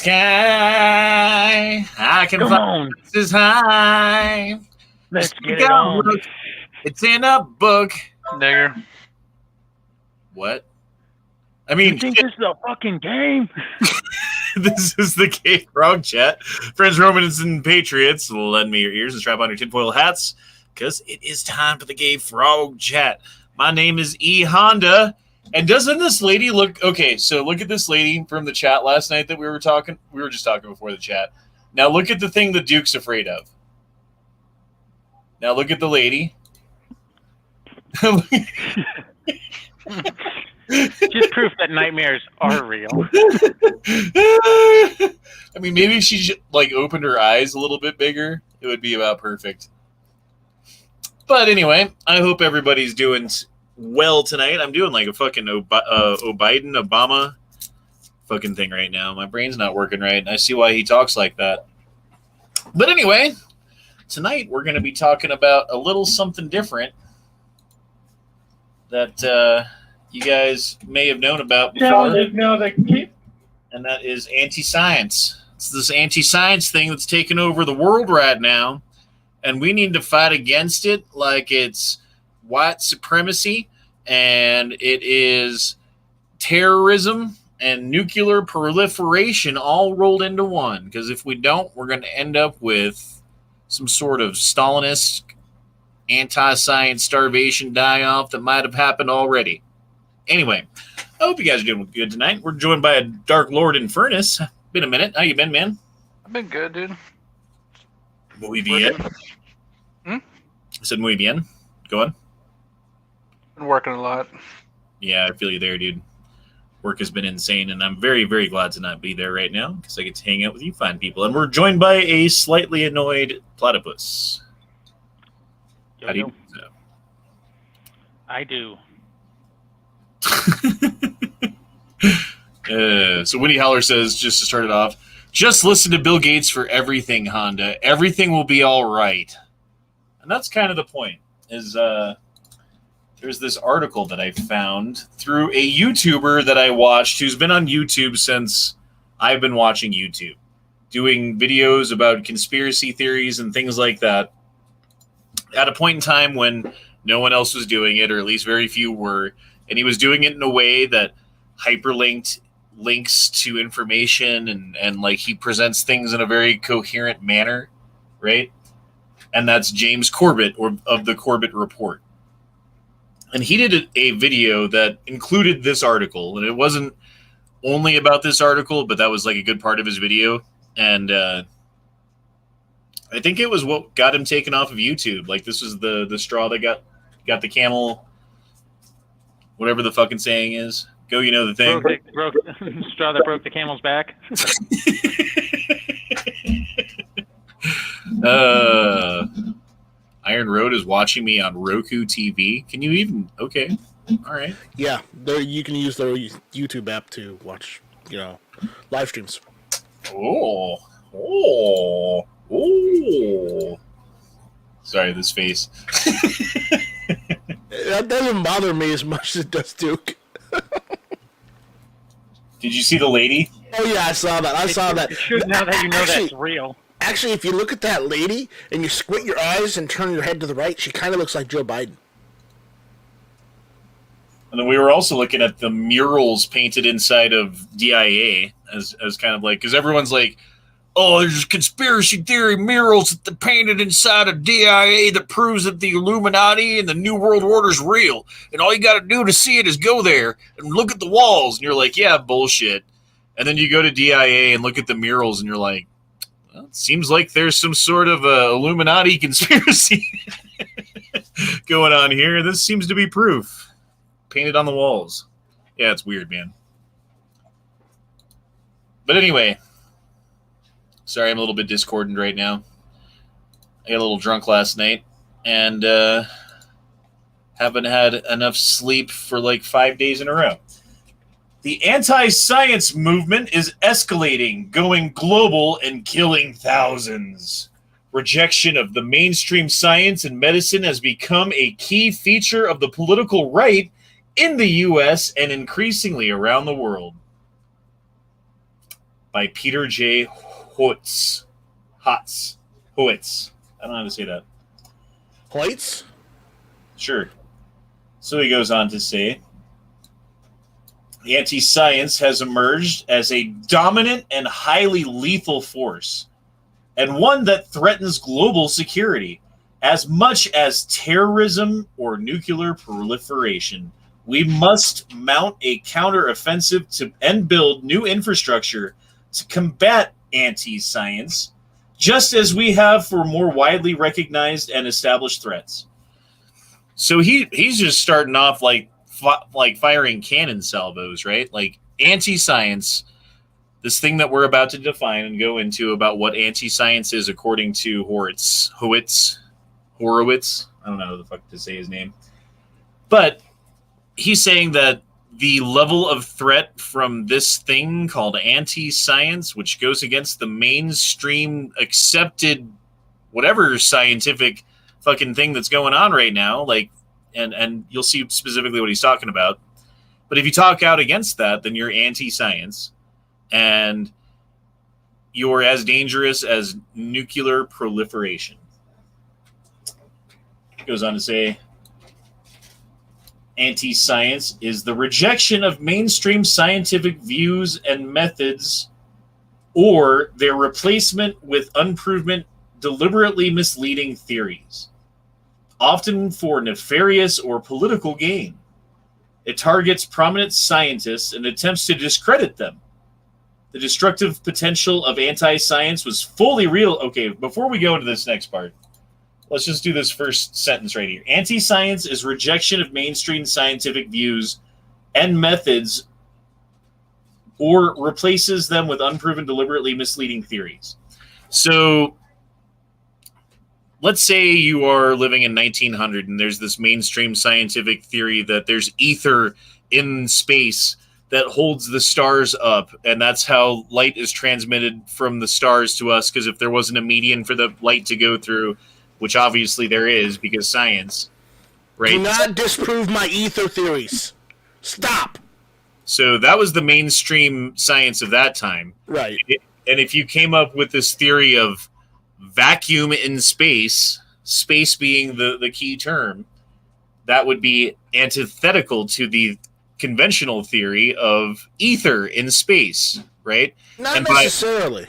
Sky, I can fly this high. Let's get it on. Look, it's in a book. Nigger. What? I mean, you think this is a fucking game? This is the Gay Frog Chat. Friends, Romans, and Patriots, lend me your ears and strap on your tinfoil hats, because it is time for the Gay Frog Chat. My name is E. Honda, and doesn't this lady look... Okay, so look at this lady from the chat last night that we were talking... We were just talking before the chat. Now look at the thing the Duke's afraid of. Now look at the lady. Just proof that nightmares are real. I mean, maybe if she should, like, opened her eyes a little bit bigger, it would be about perfect. But anyway, I hope everybody's doing well tonight. I'm doing like a fucking Obama fucking thing right now. My brain's not working right. I see why he talks like that. But anyway, tonight we're going to be talking about a little something different that you guys may have known about before. And that is Antiscience. It's this anti-science thing that's taken over the world right now. And we need to fight against it like it's white supremacy and it is terrorism and nuclear proliferation all rolled into one. Because if we don't, we're going to end up with some sort of Stalinist anti-science starvation die-off that might have happened already. Anyway, I hope you guys are doing good tonight. We're joined by a Dark Lord in Furnace. Been a minute. How you been, man? I've been good, dude. Muy bien. I said muy bien. Go on. Been working a lot. Yeah, I feel you there, dude. Work has been insane, and I'm very, very glad to not be there right now because I get to hang out with you fine people. And we're joined by a slightly annoyed platypus. How do you do so? I do. So Winnie Howler says, just to start it off, just listen to Bill Gates for everything, Honda. Everything will be all right. And that's kind of the point, is there's this article that I found through a YouTuber that I watched who's been on YouTube since I've been watching YouTube, doing videos about conspiracy theories and things like that at a point in time when no one else was doing it, or at least very few were. And he was doing it in a way that hyperlinked links to information and like he presents things in a very coherent manner, right? And that's James Corbett of the Corbett Report. And he did a video that included this article, and it wasn't only about this article, but that was like a good part of his video. And I think it was what got him taken off of YouTube. Like this was the straw that got the camel. Whatever the fucking saying is. Go, you know the thing. Straw that broke the camel's back. Iron Road is watching me on Roku TV. Can you even... Okay. All right. Yeah. You can use their YouTube app to watch, live streams. Oh. Sorry, this face. That doesn't bother me as much as it does Duke. Did you see the lady? Oh, yeah, I saw that. Now that you know that's real. Actually, if you look at that lady and you squint your eyes and turn your head to the right, she kind of looks like Joe Biden. And then we were also looking at the murals painted inside of DIA as kind of like... Because everyone's like, oh, there's conspiracy theory murals that they painted inside of DIA that proves that the Illuminati and the New World Order is real. And all you got to do to see it is go there and look at the walls. And you're like, yeah, bullshit. And then you go to DIA and look at the murals and you're like, well, it seems like there's some sort of Illuminati conspiracy going on here. This seems to be proof. Painted on the walls. Yeah, it's weird, man. But anyway... Sorry, I'm a little bit discordant right now. I got a little drunk last night and haven't had enough sleep for like 5 days in a row. The anti-science movement is escalating, going global and killing thousands. Rejection of the mainstream science and medicine has become a key feature of the political right in the U.S. and increasingly around the world. by Peter J. Hotz. Hotz. Hotz. I don't know how to say that. Hoyts? Sure. So he goes on to say, anti-science has emerged as a dominant and highly lethal force, and one that threatens global security. As much as terrorism or nuclear proliferation, we must mount a counter-offensive and build new infrastructure to combat anti-science, just as we have for more widely recognized and established threats. So he's just starting off like firing cannon salvos, right? Like anti-science, this thing that we're about to define and go into about what anti-science is according to Horowitz. I don't know how the fuck to say his name. But he's saying that the level of threat from this thing called anti-science, which goes against the mainstream accepted whatever scientific fucking thing that's going on right now, like, and you'll see specifically what he's talking about. But if you talk out against that, then you're anti-science, and you're as dangerous as nuclear proliferation. It goes on to say, anti-science is the rejection of mainstream scientific views and methods, or their replacement with unproven, deliberately misleading theories, often for nefarious or political gain. It targets prominent scientists and attempts to discredit them. The destructive potential of anti-science was fully real. Okay, before we go into this next part, let's just do this first sentence right here. Anti-science is rejection of mainstream scientific views and methods, or replaces them with unproven, deliberately misleading theories. So let's say you are living in 1900 and there's this mainstream scientific theory that there's ether in space that holds the stars up, and that's how light is transmitted from the stars to us, because if there wasn't a median for the light to go through, which obviously there is because science, right? Do not disprove my ether theories. Stop. So that was the mainstream science of that time. Right. And if you came up with this theory of vacuum in space, space being the key term, that would be antithetical to the conventional theory of ether in space, right? Not necessarily.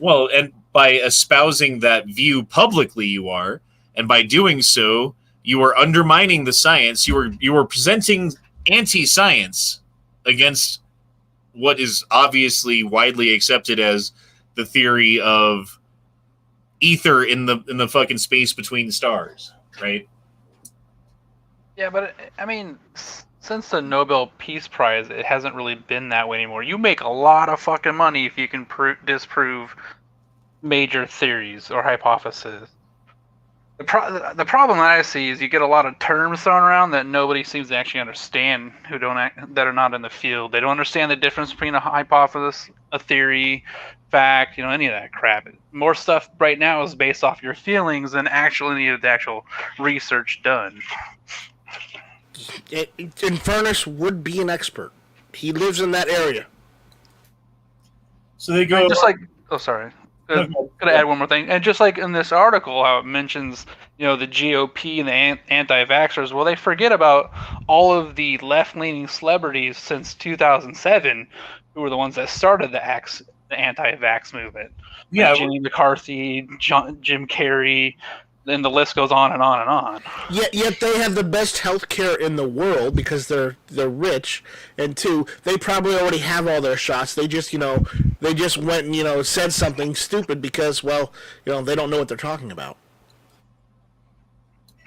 And by espousing that view publicly, you are, and by doing so, you are undermining the science. You are presenting anti-science against what is obviously widely accepted as the theory of ether in the fucking space between stars, right? Yeah, but I mean, since the Nobel Peace Prize, it hasn't really been that way anymore. You make a lot of fucking money if you can disprove major theories or hypotheses. The problem that I see is you get a lot of terms thrown around that nobody seems to actually understand that are not in the field. They don't understand the difference between a hypothesis, a theory, fact, any of that crap. More stuff right now is based off your feelings than actually the actual research done. Infernus would be an expert. He lives in that area. So they go just like, oh, sorry. Could I add one more thing? And just like in this article, how it mentions, the GOP and the anti-vaxxers, well, they forget about all of the left-leaning celebrities since 2007 who were the ones that started the anti-vax movement. Yeah, like Jenny McCarthy, Jim Carrey, then the list goes on and on and on. Yet they have the best health care in the world because they're rich, and two, they probably already have all their shots. They just went and said something stupid because, well, they don't know what they're talking about.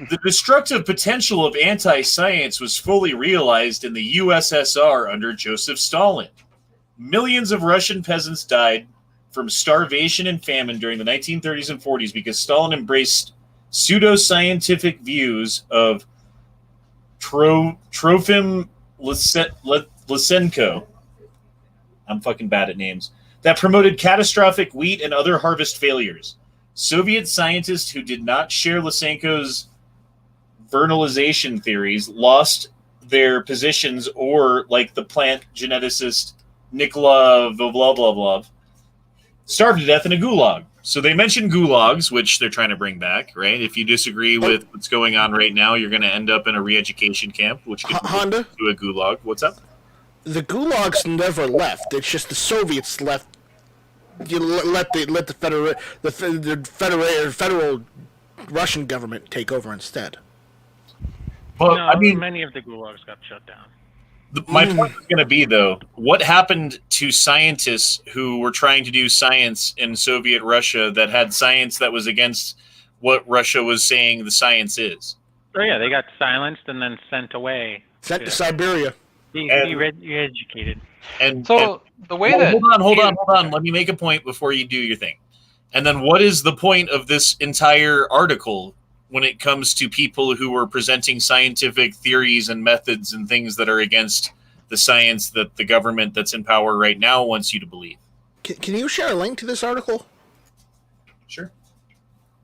The destructive potential of anti-science was fully realized in the USSR under Joseph Stalin. Millions of Russian peasants died from starvation and famine during the 1930s and 40s because Stalin embraced pseudo-scientific views of Trofim Lysenko. I'm fucking bad at names. That promoted catastrophic wheat and other harvest failures. Soviet scientists who did not share Lysenko's vernalization theories lost their positions, or like the plant geneticist Nikola Vovlov starve to death in a gulag. So they mentioned gulags, which they're trying to bring back, right? If you disagree with what's going on right now, you're going to end up in a re-education camp, which could Honda? to a gulag. What's up? The gulags never left. It's just the Soviets left. You let the federal Russian government take over instead. Well, No, I mean, many of the gulags got shut down. My point is going to be, though, what happened to scientists who were trying to do science in Soviet Russia that had science that was against what Russia was saying the science is? Oh yeah, they got silenced and then sent away. Sent to Siberia. Be educated. And So the way that hold on. Let me make a point before you do your thing. And then what is the point of this entire article when it comes to people who are presenting scientific theories and methods and things that are against the science that the government that's in power right now wants you to believe? Can you share a link to this article? Sure.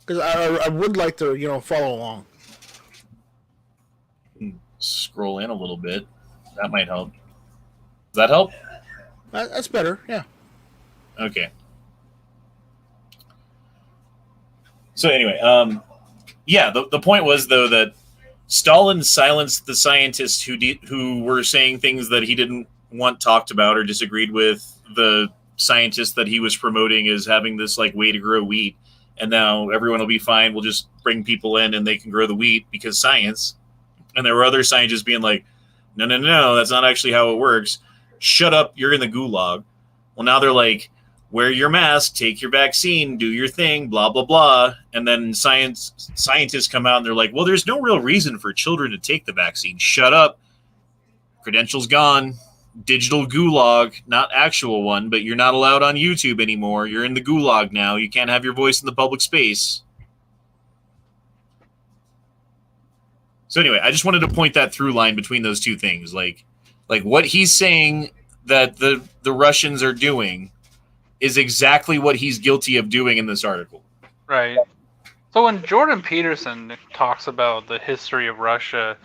Because I would like to, follow along. Scroll in a little bit. That might help. Does that help? That's better, yeah. Okay. So anyway, the point was, though, that Stalin silenced the scientists who were saying things that he didn't want talked about or disagreed with the scientists that he was promoting as having this way to grow wheat. And now everyone will be fine. We'll just bring people in and they can grow the wheat because science. And there were other scientists being like, no, that's not actually how it works. Shut up, you're in the gulag. Well, now they're like, wear your mask, take your vaccine, do your thing, blah, blah, blah. And then scientists come out and they're like, well, there's no real reason for children to take the vaccine. Shut up. Credentials gone. Digital gulag, not actual one, but you're not allowed on YouTube anymore. You're in the gulag now. You can't have your voice in the public space. So anyway, I just wanted to point that through line between those two things. Like what he's saying that the Russians are doing is exactly what he's guilty of doing in this article. Right. So when Jordan Peterson talks about the history of Russia,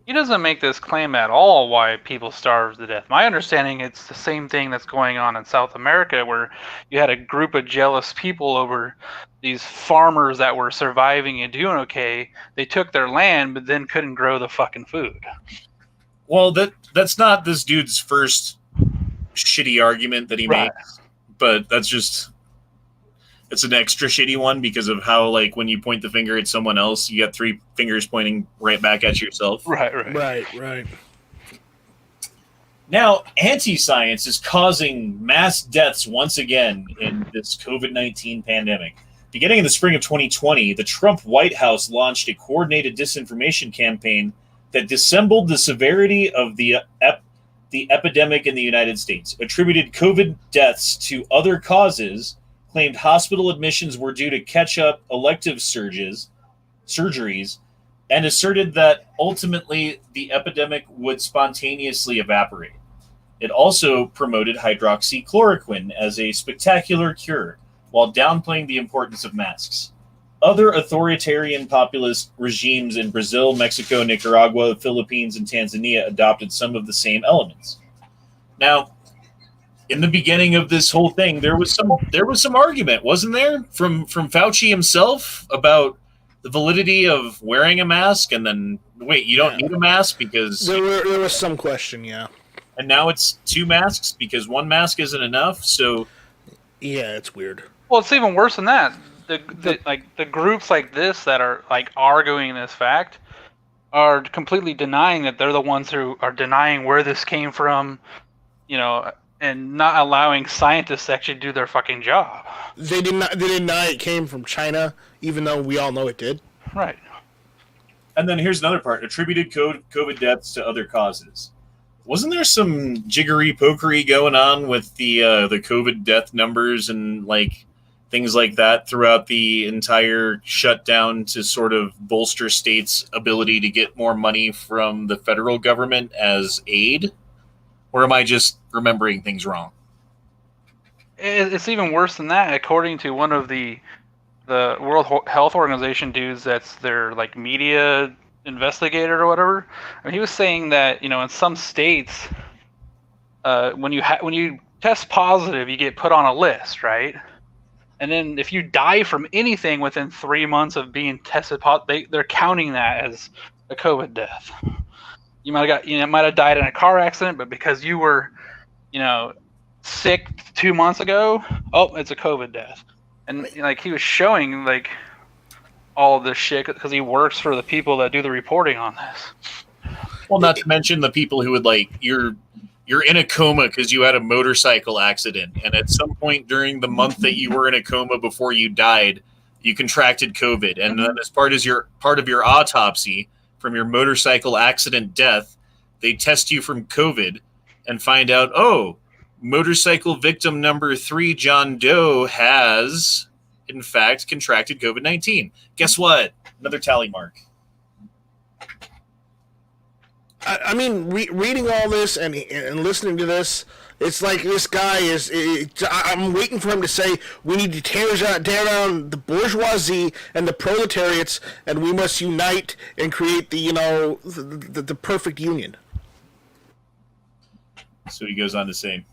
he doesn't make this claim at all why people starve to death. My understanding, it's the same thing that's going on in South America, where you had a group of jealous people over these farmers that were surviving and doing okay. They took their land, but then couldn't grow the fucking food. Well, that's not this dude's first shitty argument that he makes, but that's just... It's an extra shitty one because of how, when you point the finger at someone else, you got three fingers pointing right back at yourself. Right. Now, anti-science is causing mass deaths once again in this COVID-19 pandemic. Beginning in the spring of 2020, the Trump White House launched a coordinated disinformation campaign that dissembled the severity of the epidemic in the United States, attributed COVID deaths to other causes, claimed hospital admissions were due to catch-up elective surgeries, and asserted that ultimately the epidemic would spontaneously evaporate. It also promoted hydroxychloroquine as a spectacular cure, while downplaying the importance of masks. Other authoritarian populist regimes in Brazil, Mexico, Nicaragua, the Philippines, and Tanzania adopted some of the same elements. Now, in the beginning of this whole thing, there was some argument, wasn't there, from Fauci himself about the validity of wearing a mask, and then wait, you don't need a mask because there was some question, yeah. And now it's 2 masks because 1 mask isn't enough. So yeah, it's weird. Well, it's even worse than that. The groups like this that are arguing this fact are completely denying that they're the ones who are denying where this came from, and not allowing scientists to actually do their fucking job. They deny it came from China, even though we all know it did. Right. And then here's another part: attributed COVID deaths to other causes. Wasn't there some jiggery-pokery going on with the COVID death numbers and things like that throughout the entire shutdown to sort of bolster states' ability to get more money from the federal government as aid? Or am I just remembering things wrong? It's even worse than that. According to one of the World Health Organization dudes, that's their media investigator or whatever. I mean, he was saying that in some states, when you test positive, you get put on a list, right? And then if you die from anything within 3 months of being tested positive, they're counting that as a COVID death. You might have died in a car accident, but because you were, sick 2 months ago, oh, it's a COVID death. And like he was showing like all of this shit because he works for the people that do the reporting on this. Well, not to mention the people who would like you're in a coma because you had a motorcycle accident, and at some point during the month that you were in a coma before you died, you contracted COVID, and then as part of your autopsy from your motorcycle accident death, they test you from COVID and find out, oh, motorcycle victim number 3, John Doe, has in fact contracted COVID-19. Guess what? Another tally mark. I mean, reading all this and listening to this, it's like this guy is. I'm waiting for him to say we need to tear down the bourgeoisie and the proletariats, and we must unite and create the perfect union. So he goes on to say,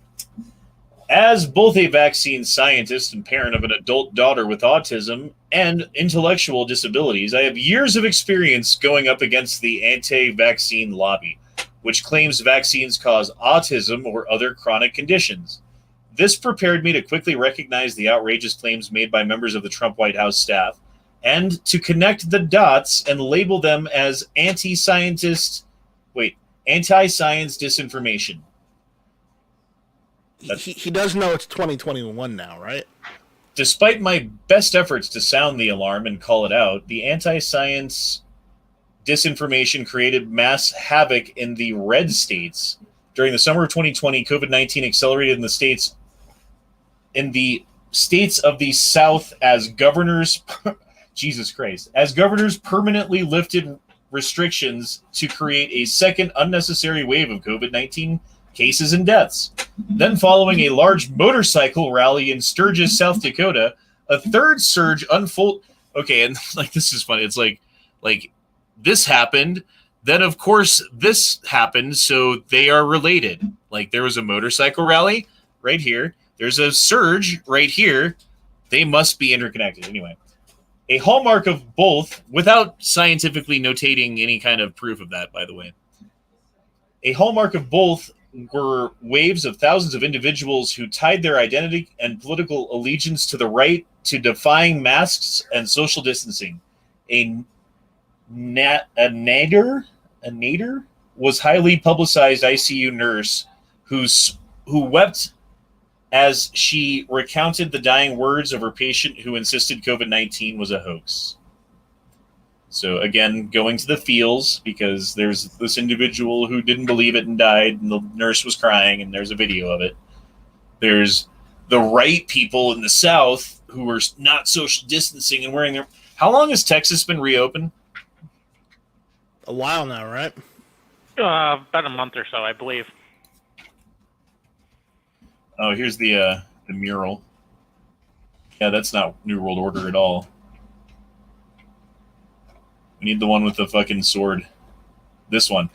as both a vaccine scientist and parent of an adult daughter with autism and intellectual disabilities, I have years of experience going up against the anti-vaccine lobby, which claims vaccines cause autism or other chronic conditions. This prepared me to quickly recognize the outrageous claims made by members of the Trump White House staff and to connect the dots and label them as anti-science disinformation. He does know it's 2021 now, right? Despite my best efforts to sound the alarm and call it out, the anti-science disinformation created mass havoc in the red states. During the summer of 2020, COVID-19 accelerated in the states of the South as governors permanently lifted restrictions to create a second unnecessary wave of COVID-19 cases and deaths. Then, following a large motorcycle rally in Sturgis, South Dakota, a third surge unfolded. Okay, and like this is funny. It's like this happened, then of course this happened, so they are related. Like there was a motorcycle rally right here. There's a surge right here. They must be interconnected. Anyway, a hallmark of both, without scientifically notating any kind of proof of that, by the way, a hallmark of both were waves of thousands of individuals who tied their identity and political allegiance to the right to defying masks and social distancing. A nadir was highly publicized ICU nurse who wept as she recounted the dying words of her patient who insisted COVID-19 was a hoax. So again, going to the feels, because there's this individual who didn't believe it and died, and the nurse was crying, and there's a video of it. There's the right people in the South who are not social distancing and wearing their... How long has Texas been reopened? A while now, right? About a month or so, I believe. Oh, here's the mural. Yeah, that's not New World Order at all. We need the one with the fucking sword. This one.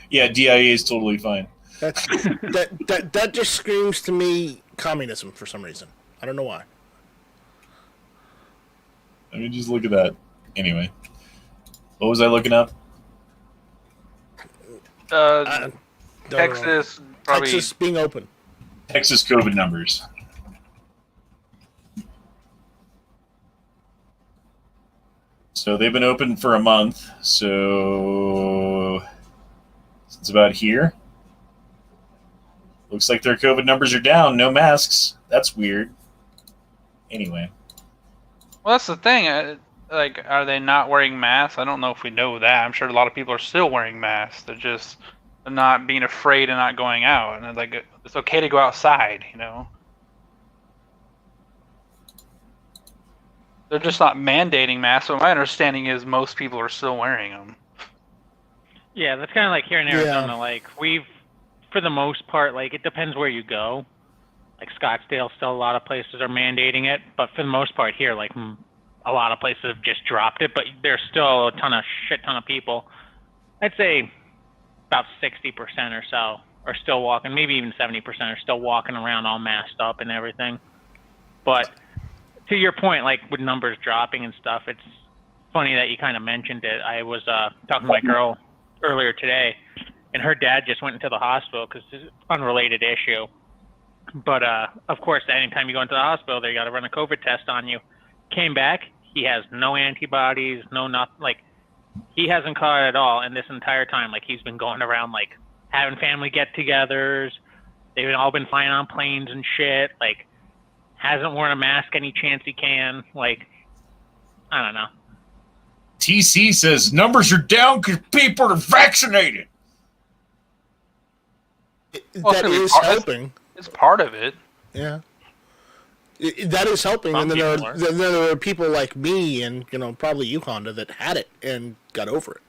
Yeah, DIA is totally fine. That just screams to me communism for some reason. I don't know why. Let me just look at that. Anyway. What was I looking up? Texas, probably. Texas being open. Texas COVID numbers. So they've been open for a month. So it's about here. Looks like their COVID numbers are down. No masks. That's weird. Anyway. Well, that's the thing. Like, are they not wearing masks? I don't know if we know that. I'm sure a lot of people are still wearing masks. They're just not being afraid and not going out. And like, it's okay to go outside, you know. They're just not mandating masks. So my understanding is most people are still wearing them. Yeah, that's kind of like here in Arizona. Yeah. Like for the most part, like it depends where you go. Like Scottsdale, still a lot of places are mandating it, but for the most part here, like a lot of places have just dropped it. But there's still a shit ton of people. I'd say about 60% or so are still walking, maybe even 70% are still walking around all masked up and everything. But to your point, like with numbers dropping and stuff, it's funny that you kind of mentioned it. I was talking to my girl earlier today, and her dad just went into the hospital because it's an unrelated issue. But of course, anytime you go into the hospital, they got to run a COVID test on you. Came back, he has no antibodies, no nothing. Like, he hasn't caught it at all. And this entire time, like, he's been going around, like, having family get-togethers. They've all been flying on planes and shit. Like, hasn't worn a mask any chance he can. Like, I don't know. TC says numbers are down because people are vaccinated. That is helping. It's part of it. Yeah. That is helping. Some And then people there are people like me and, probably you, Honda, that had it and got over it.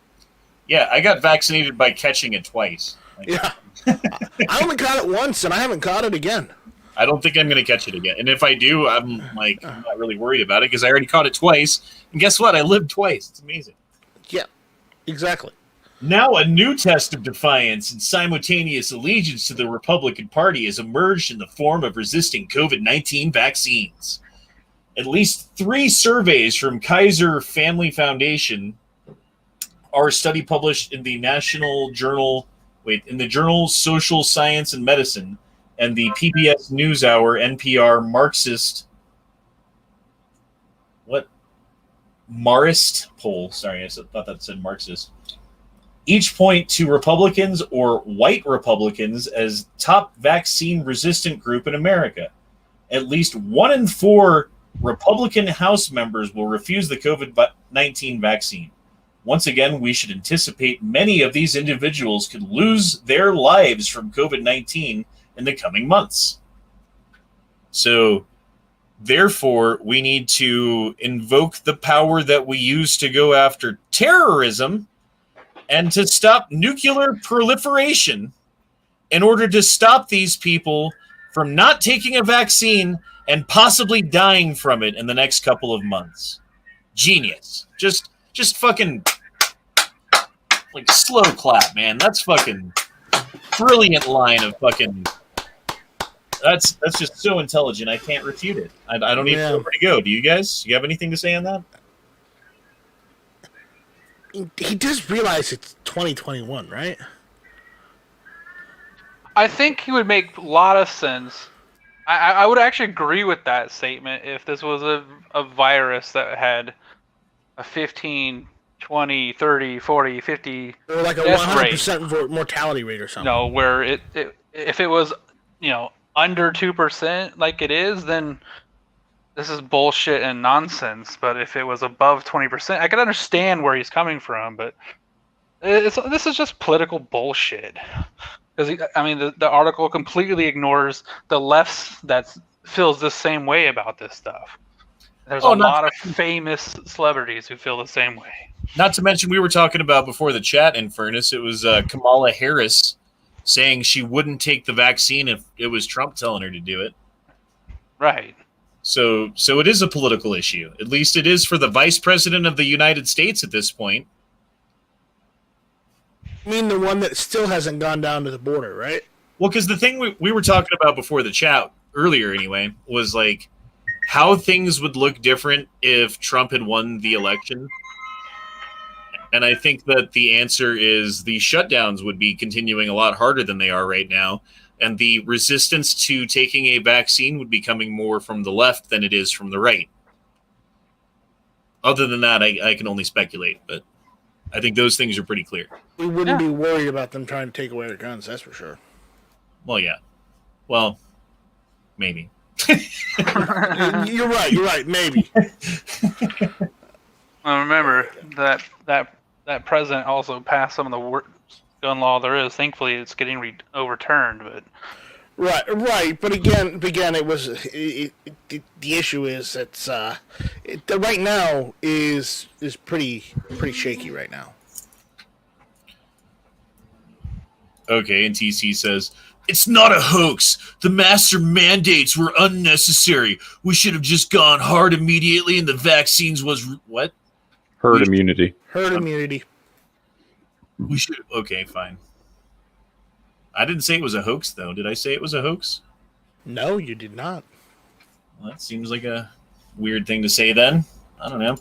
Yeah, I got vaccinated by catching it twice. Yeah. I only caught it once, and I haven't caught it again. I don't think I'm going to catch it again. And if I do, I'm not really worried about it because I already caught it twice. And guess what? I lived twice. It's amazing. Yeah, exactly. Now a new test of defiance and simultaneous allegiance to the Republican Party has emerged in the form of resisting COVID-19 vaccines. At least 3 surveys from Kaiser Family Foundation, our study published in the journal Social Science and Medicine, and the PBS NewsHour NPR Marxist poll. Sorry, I thought that said Marxist. Each point to Republicans or white Republicans as top vaccine-resistant group in America. At least 1 in 4 Republican House members will refuse the COVID-19 vaccine. Once again, we should anticipate many of these individuals could lose their lives from COVID-19 in the coming months. So, therefore, we need to invoke the power that we use to go after terrorism and to stop nuclear proliferation in order to stop these people from not taking a vaccine and possibly dying from it in the next couple of months. Genius. Just fucking like slow clap, man. That's fucking brilliant line of fucking. That's just so intelligent. I can't refute it. I don't even know where to go. Do you guys? You have anything to say on that? He does realize it's 2021, right? I think he would make a lot of sense. I would actually agree with that statement if this was a virus that had a 15, 20, 30, 40, 50 or like a death 100% rate. mortality rate or something. No, where if it was, under 2% like it is, then this is bullshit and nonsense. But if it was above 20%, I could understand where he's coming from. But this is just political bullshit. Because the article completely ignores the left that feels the same way about this stuff. There's a lot of famous celebrities who feel the same way. Not to mention, we were talking about before the chat, in fairness, it was Kamala Harris saying she wouldn't take the vaccine if it was Trump telling her to do it. Right. So it is a political issue. At least it is for the vice president of the United States at this point. I mean the one that still hasn't gone down to the border, right? Well, because the thing we were talking about before the chat, earlier anyway, was like how things would look different if Trump had won the election. And I think that the answer is the shutdowns would be continuing a lot harder than they are right now. And the resistance to taking a vaccine would be coming more from the left than it is from the right. Other than that, I can only speculate, but I think those things are pretty clear. We wouldn't be worried about them trying to take away their guns, that's for sure. Well, yeah. Well, maybe. You're right, maybe. Well, remember that president also passed some of the worst gun law there is. Thankfully, it's getting overturned. But right. But again, it was the issue is it's right now is pretty shaky right now. Okay, and TC says, it's not a hoax. The master mandates were unnecessary. We should have just gone hard immediately and the vaccines was... What? Herd immunity. Herd immunity. We should... Okay, fine. I didn't say it was a hoax, though. Did I say it was a hoax? No, you did not. Well, that seems like a weird thing to say then. I don't know.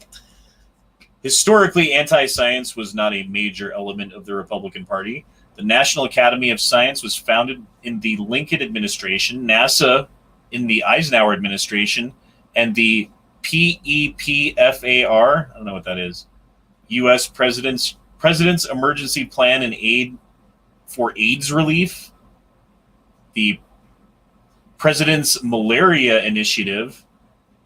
Historically, anti-science was not a major element of the Republican Party. The National Academy of Science was founded in the Lincoln administration, NASA in the Eisenhower administration, and the PEPFAR, I don't know what that is, U.S. President's Emergency Plan and Aid for AIDS Relief, the President's Malaria Initiative,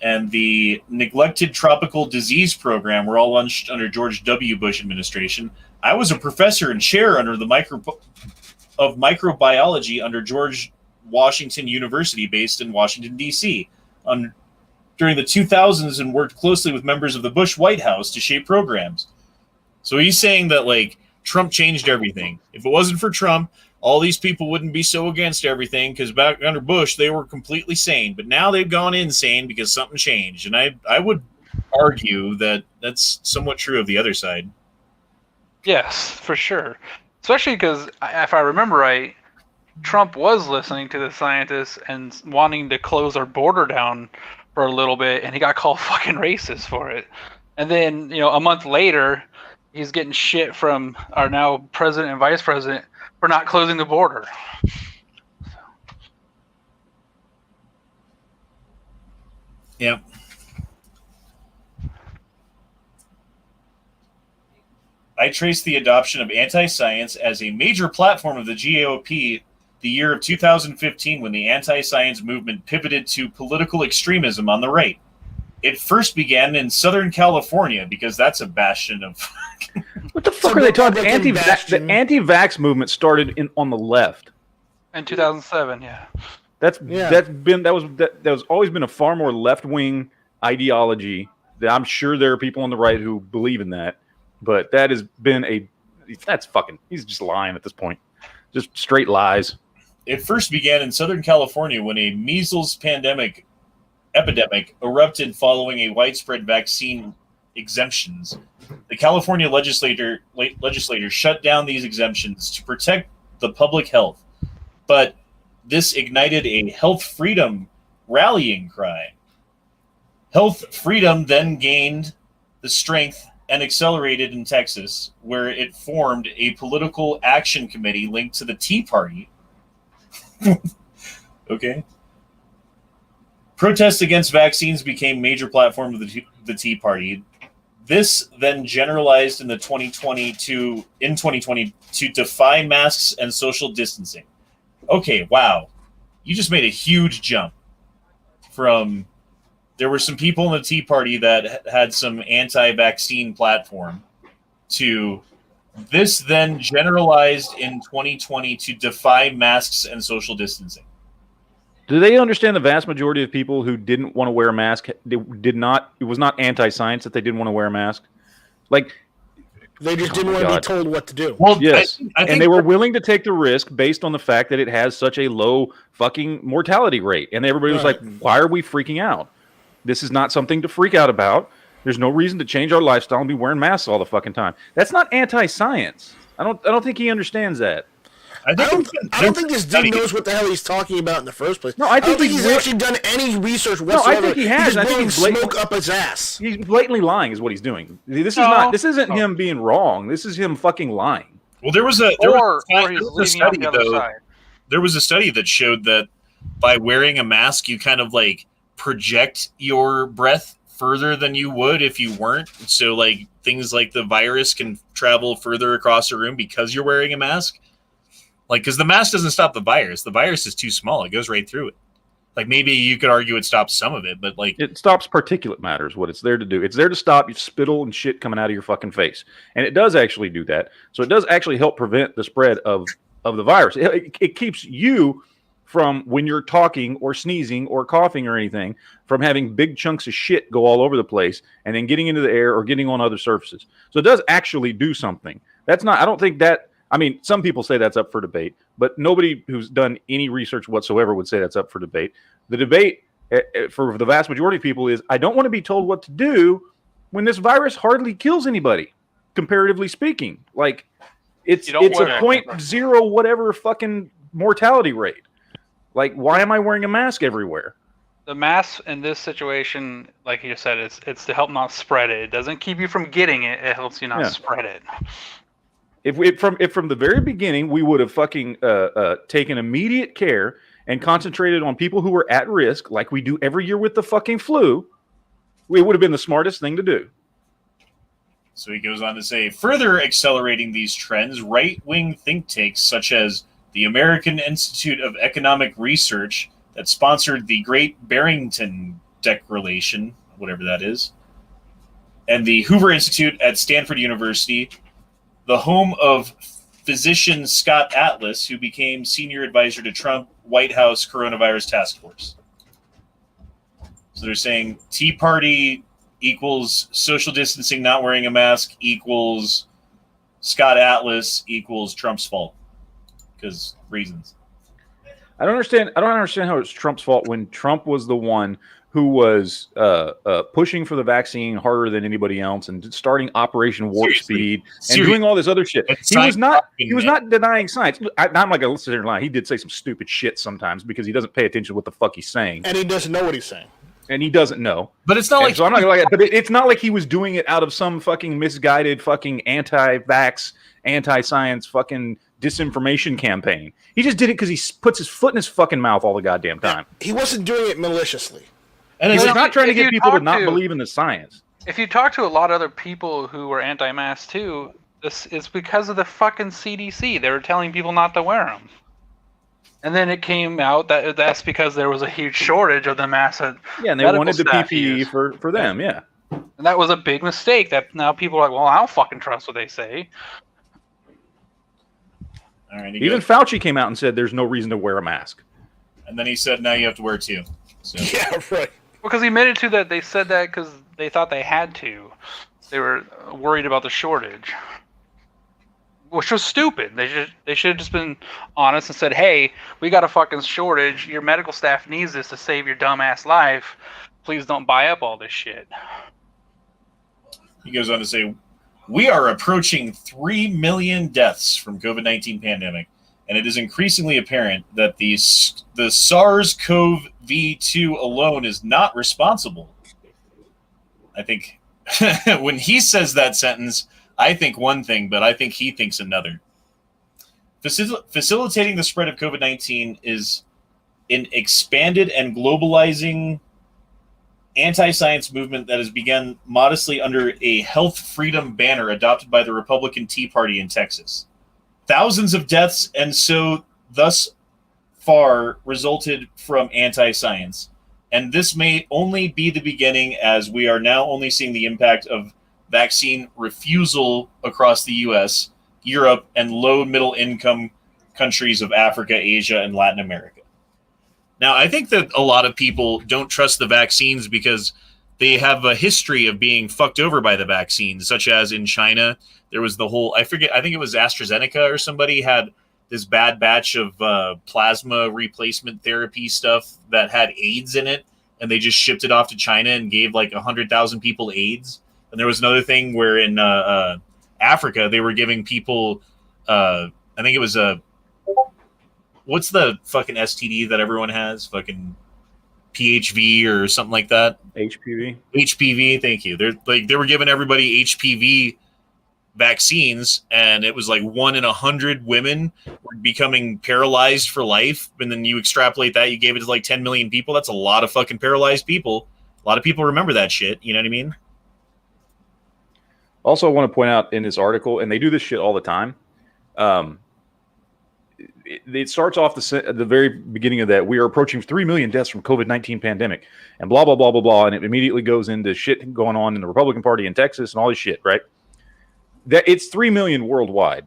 and the Neglected Tropical Disease Program were all launched under George W. Bush administration. I was a professor and chair under the microbiology under George Washington University, based in Washington, D.C., during the 2000s, and worked closely with members of the Bush White House to shape programs. So he's saying that, like, Trump changed everything. If it wasn't for Trump, all these people wouldn't be so against everything, because back under Bush, they were completely sane. But now they've gone insane because something changed. And I would argue that that's somewhat true of the other side. Yes, for sure. Especially because, if I remember right, Trump was listening to the scientists and wanting to close our border down for a little bit, and he got called fucking racist for it. And then, a month later, he's getting shit from our now president and vice president for not closing the border. Yep. I trace the adoption of anti-science as a major platform of the GOP the year of 2015, when the anti-science movement pivoted to political extremism on the right. It first began in Southern California, because that's a bastion of... What the fuck are they talking about? The anti-vax movement started on the left. In 2007, yeah. That's always been a far more left-wing ideology. I'm sure there are people on the right who believe in that, but that has been he's just lying at this point. Just straight lies. It first began in Southern California when a measles epidemic erupted following a widespread vaccine exemptions. The California legislature shut down these exemptions to protect the public health, but this ignited a health freedom rallying cry. Health freedom then gained the strength and accelerated in Texas, where it formed a political action committee linked to the Tea Party. Okay. Protests against vaccines became major platform of the Tea Party. This then generalized in 2020 to defy masks and social distancing. Okay, wow. You just made a huge jump from... There were some people in the Tea Party that had some anti-vaccine platform to this then generalized in 2020 to defy masks and social distancing. Do they understand the vast majority of people who didn't want to wear a mask it was not anti-science that they didn't want to wear a mask? Like, they just didn't want to be told what to do. Well, yes. I think they were willing to take the risk based on the fact that it has such a low fucking mortality rate. And everybody was like, why are we freaking out? This is not something to freak out about. There's no reason to change our lifestyle and be wearing masks all the fucking time. That's not anti-science. I don't think he understands that. I don't think this dude knows what the hell he's talking about in the first place. No, I don't think he's actually done any research whatsoever. No, I think he has. I think he's smoke up his ass. He's blatantly lying, is what he's doing. This isn't him being wrong. This is him fucking lying. Well, there was a study that showed that by wearing a mask, you kind of like project your breath further than you would if you weren't. So, like, things like the virus can travel further across a room because you're wearing a mask. Like, because the mask doesn't stop the virus. The virus is too small. It goes right through it. Like, maybe you could argue it stops some of it, but, like... It stops particulate matter is what it's there to do. It's there to stop your spittle and shit coming out of your fucking face. And it does actually do that. So it does actually help prevent the spread of the virus. It keeps you from, when you're talking or sneezing or coughing or anything, from having big chunks of shit go all over the place and then getting into the air or getting on other surfaces. So it does actually do something. That's not... I don't think that... I mean, some people say that's up for debate, but nobody who's done any research whatsoever would say that's up for debate. The debate for the vast majority of people is, I don't want to be told what to do when this virus hardly kills anybody, comparatively speaking. Like, it's a 0.0 whatever fucking mortality rate. Like, why am I wearing a mask everywhere? The mask in this situation, like you said, it's to help not spread it. It doesn't keep you from getting it. It helps you not spread it. If from the very beginning we would have fucking taken immediate care and concentrated on people who were at risk, like we do every year with the fucking flu, it would have been the smartest thing to do. So he goes on to say, further accelerating these trends, right-wing think tanks such as the American Institute of Economic Research that sponsored the Great Barrington Declaration, whatever that is, and the Hoover Institute at Stanford University, the home of physician Scott Atlas, who became senior advisor to Trump White House Coronavirus Task Force. So they're saying Tea Party equals social distancing, not wearing a mask, equals Scott Atlas, equals Trump's fault. Because reasons. I don't understand how it's Trump's fault when Trump was the one who was pushing for the vaccine harder than anybody else and starting Operation Warp Speed and doing all this other shit. He was not denying science. I'm not going to sit here and lie. He did say some stupid shit sometimes because he doesn't pay attention to what the fuck he's saying. And he doesn't know what he's saying. And he doesn't know. But it's not like... So I'm not going to lie. But it's not like he was doing it out of some fucking misguided fucking anti-vax, anti-science fucking disinformation campaign. He just did it because he puts his foot in his fucking mouth all the goddamn time. He wasn't doing it maliciously. And he's not trying to get people to not believe in the science. If you talk to a lot of other people who were anti-mask too, this is because of the fucking CDC. They were telling people not to wear them. And then it came out that that's because there was a huge shortage of the masks. Yeah, and they wanted the PPE for them, yeah. And that was a big mistake that now people are like, well, I don't fucking trust what they say. All right, even Fauci came out and said there's no reason to wear a mask. And then he said, now you have to wear two. So. Yeah, right. Because he admitted to that they said that because they thought they had to. They were worried about the shortage. Which was stupid. They should have just been honest and said, hey, we got a fucking shortage. Your medical staff needs this to save your dumbass life. Please don't buy up all this shit. He goes on to say, we are approaching 3 million deaths from COVID-19 pandemic, and it is increasingly apparent that the SARS-CoV-2 alone is not responsible. I think when he says that sentence, I think one thing, but I think he thinks another. Facilitating the spread of COVID-19 is an expanded and globalizing anti-science movement that has begun modestly under a health freedom banner adopted by the Republican Tea Party in Texas. Thousands of deaths and so thus far resulted from anti-science. And this may only be the beginning, as we are now only seeing the impact of vaccine refusal across the U.S., Europe, and low-middle income countries of Africa, Asia, and Latin America. Now, I think that a lot of people don't trust the vaccines because they have a history of being fucked over by the vaccines, such as in China. There was the whole, I think it was AstraZeneca or somebody had this bad batch of plasma replacement therapy stuff that had AIDS in it, and they just shipped it off to China and gave like 100,000 people AIDS. And there was another thing where in Africa, they were giving people, I think it was what's the fucking STD that everyone has? Fucking PHV or something like that. HPV. HPV. Thank you. They were giving everybody HPV vaccines, and it was like 1 in 100 women were becoming paralyzed for life. And then you extrapolate that, you gave it to like 10 million people. That's a lot of fucking paralyzed people. A lot of people remember that shit. You know what I mean? Also, I want to point out in this article, and they do this shit all the time. It starts off the very beginning of that. We are approaching 3 million deaths from COVID-19 pandemic, and blah, blah, blah, blah, blah. And it immediately goes into shit going on in the Republican Party in Texas and all this shit, right? That it's 3 million worldwide.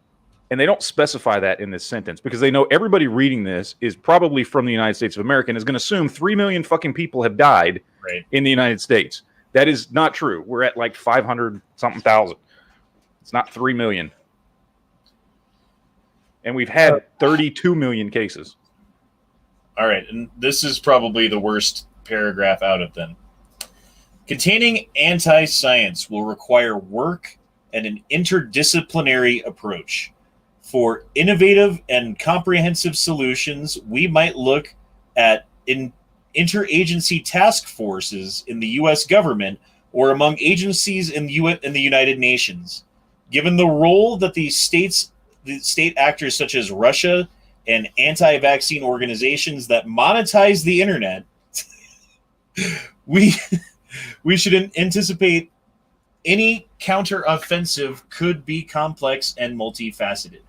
And they don't specify that in this sentence because they know everybody reading this is probably from the United States of America and is going to assume 3 million fucking people have died in the United States. That is not true. We're at like 500 something thousand. It's not 3 million. And we've had 32 million cases. All right. And this is probably the worst paragraph out of them. Containing anti-science will require work and an interdisciplinary approach. For innovative and comprehensive solutions, we might look at interagency task forces in the U.S. government or among agencies in the United Nations. Given the role that the state actors such as Russia and anti-vaccine organizations that monetize the internet, we should anticipate any counteroffensive could be complex and multifaceted.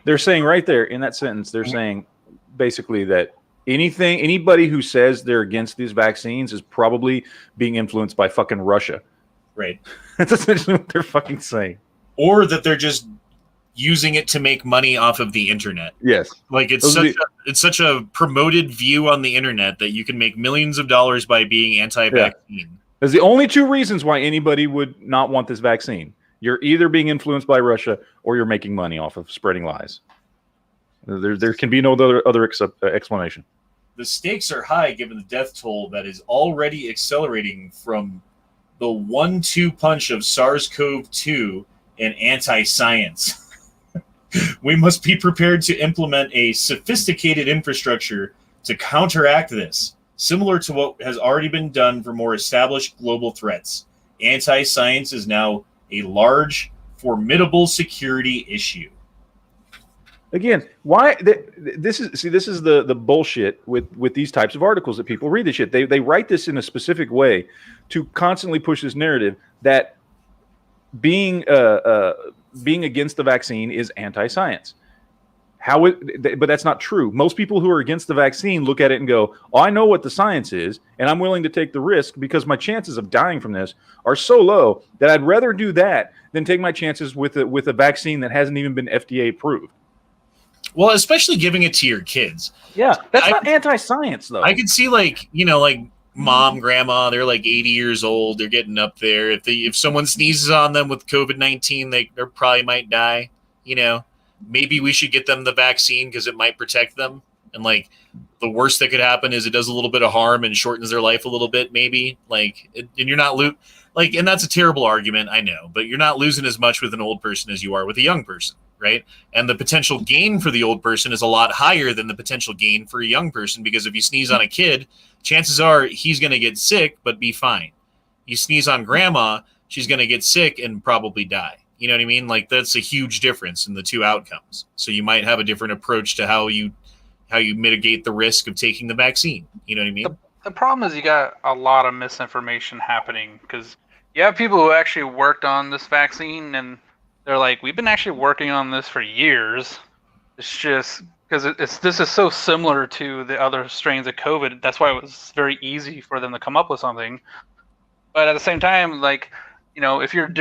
They're saying right there in that sentence, they're saying basically that anybody who says they're against these vaccines is probably being influenced by fucking Russia. Right. That's essentially what they're fucking saying. Or that they're just using it to make money off of the internet. Yes. Like it's such a promoted view on the internet that you can make millions of dollars by being anti-vaccine. Yeah. There's the only two reasons why anybody would not want this vaccine. You're either being influenced by Russia or you're making money off of spreading lies. There can be no other explanation. The stakes are high given the death toll that is already accelerating from the 1-2 punch of SARS-CoV-2 and anti-science. We must be prepared to implement a sophisticated infrastructure to counteract this, similar to what has already been done for more established global threats. Anti-science is now a large, formidable security issue. Again, why this is the bullshit with these types of articles that people read this shit. They write this in a specific way to constantly push this narrative that being against the vaccine is anti-science. But that's not true. Most people who are against the vaccine look at it and go, "Oh, I know what the science is, and I'm willing to take the risk because my chances of dying from this are so low that I'd rather do that than take my chances with a vaccine that hasn't even been FDA approved." Well, especially giving it to your kids. Yeah, that's not anti-science, though. I could see, like mom, grandma, they're like 80 years old. They're getting up there. If someone sneezes on them with COVID-19, they probably might die. Maybe we should get them the vaccine because it might protect them. And the worst that could happen is it does a little bit of harm and shortens their life a little bit, maybe. And you're not and that's a terrible argument, I know, but you're not losing as much with an old person as you are with a young person, right? And the potential gain for the old person is a lot higher than the potential gain for a young person, because if you sneeze on a kid, chances are he's going to get sick but be fine. You sneeze on grandma, she's going to get sick and probably die. You know what I mean? That's a huge difference in the two outcomes. So you might have a different approach to how you mitigate the risk of taking the vaccine. You know what I mean? The problem is you got a lot of misinformation happening, because you have people who actually worked on this vaccine and they're like, we've been actually working on this for years. It's just because this is so similar to the other strains of COVID. That's why it was very easy for them to come up with something. But at the same time, if you're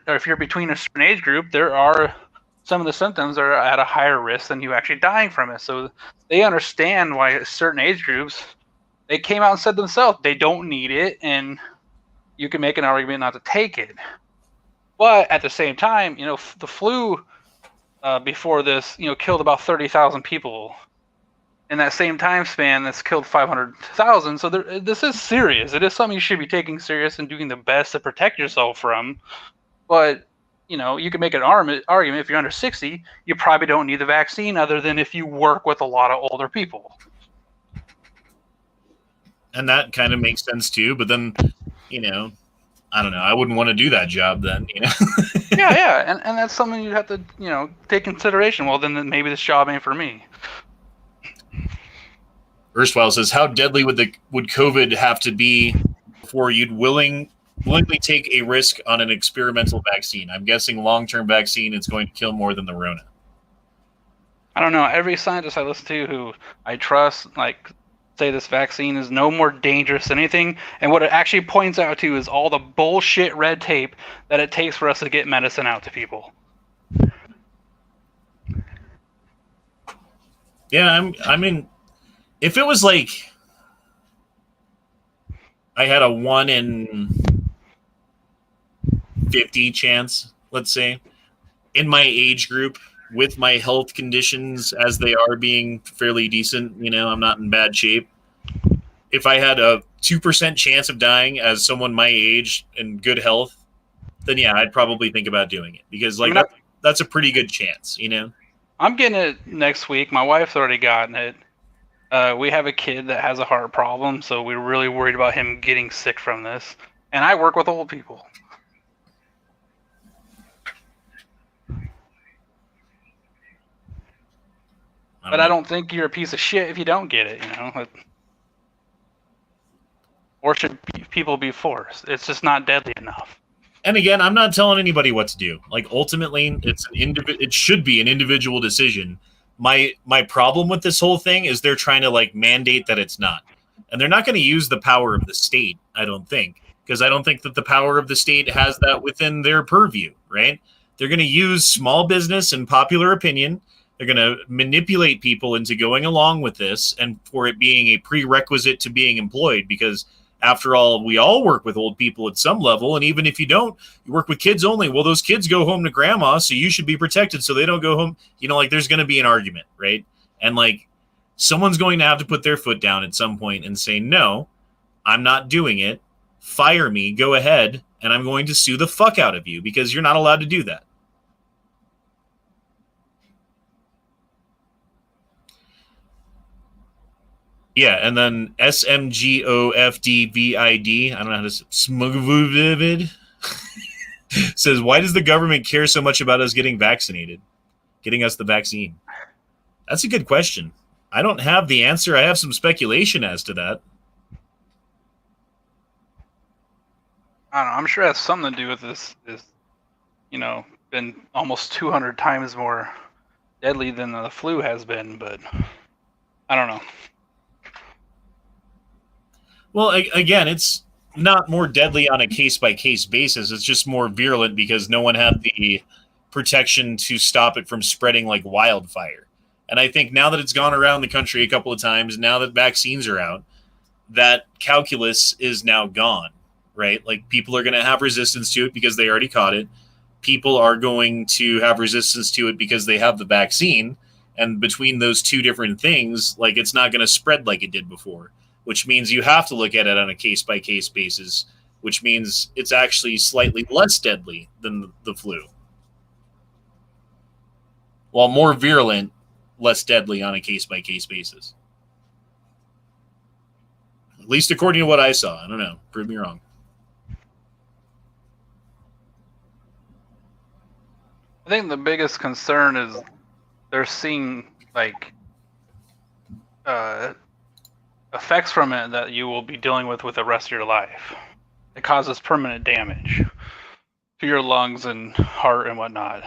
if you're between a certain age group, there are some of the symptoms are at a higher risk than you actually dying from it. So they understand why certain age groups, they came out and said themselves they don't need it, and you can make an argument not to take it. But at the same time, the flu before this, killed about 30,000 people. In that same time span, that's killed 500,000. So this is serious. It is something you should be taking serious and doing the best to protect yourself from. But, you can make an argument if you're under 60, you probably don't need the vaccine, other than if you work with a lot of older people. And that kind of makes sense too. But then, I don't know. I wouldn't want to do that job then, Yeah. And that's something you'd have to, take consideration. Well, then maybe this job ain't for me. Erstwhile says, how deadly would COVID have to be before you'd willingly take a risk on an experimental vaccine? I'm guessing long-term vaccine is going to kill more than the Rona. I don't know. Every scientist I listen to who I trust, say this vaccine is no more dangerous than anything. And what it actually points out to is all the bullshit red tape that it takes for us to get medicine out to people. Yeah, I mean, if it was I had a 1 in 50 chance, let's say, in my age group with my health conditions as they are being fairly decent, I'm not in bad shape. If I had a 2% chance of dying as someone my age and good health, then yeah, I'd probably think about doing it, because that's a pretty good chance, I'm getting it next week. My wife's already gotten it. We have a kid that has a heart problem, so we're really worried about him getting sick from this. And I work with old people. But I don't think you're a piece of shit if you don't get it, you know? Or should people be forced? It's just not deadly enough. And again, I'm not telling anybody what to do. Like, ultimately, it should be an individual decision. My problem with this whole thing is they're trying to, like, mandate that it's not. And they're not going to use the power of the state, I don't think. Because I don't think that the power of the state has that within their purview, right? They're going to use small business and popular opinion. They're going to manipulate people into going along with this and for it being a prerequisite to being employed because, after all, we all work with old people at some level. And even if you don't, you work with kids only. Well, those kids go home to grandma, so you should be protected so they don't go home. You know, like, there's going to be an argument, right? And, like, someone's going to have to put their foot down at some point and say, no, I'm not doing it. Fire me, go ahead, and I'm going to sue the fuck out of you because you're not allowed to do that. Yeah, and then SMGOFDVID, I don't know how to smugvivid, says, why does the government care so much about us getting vaccinated? Getting us the vaccine? That's a good question. I don't have the answer. I have some speculation as to that. I don't know. I'm sure it has something to do with this, you know, been almost 200 times more deadly than the flu has been, but I don't know. Well, again, it's not more deadly on a case-by-case basis. It's just more virulent because no one had the protection to stop it from spreading like wildfire. And I think now that it's gone around the country a couple of times, now that vaccines are out, that calculus is now gone, right? Like, people are going to have resistance to it because they already caught it. People are going to have resistance to it because they have the vaccine. And between those two different things, like, it's not going to spread like it did before, which means you have to look at it on a case-by-case basis, which means it's actually slightly less deadly than the flu. While more virulent, less deadly on a case-by-case basis. At least according to what I saw. I don't know. Prove me wrong. I think the biggest concern is they're seeing, like, effects from it that you will be dealing with the rest of your life. It causes permanent damage to your lungs and heart and whatnot.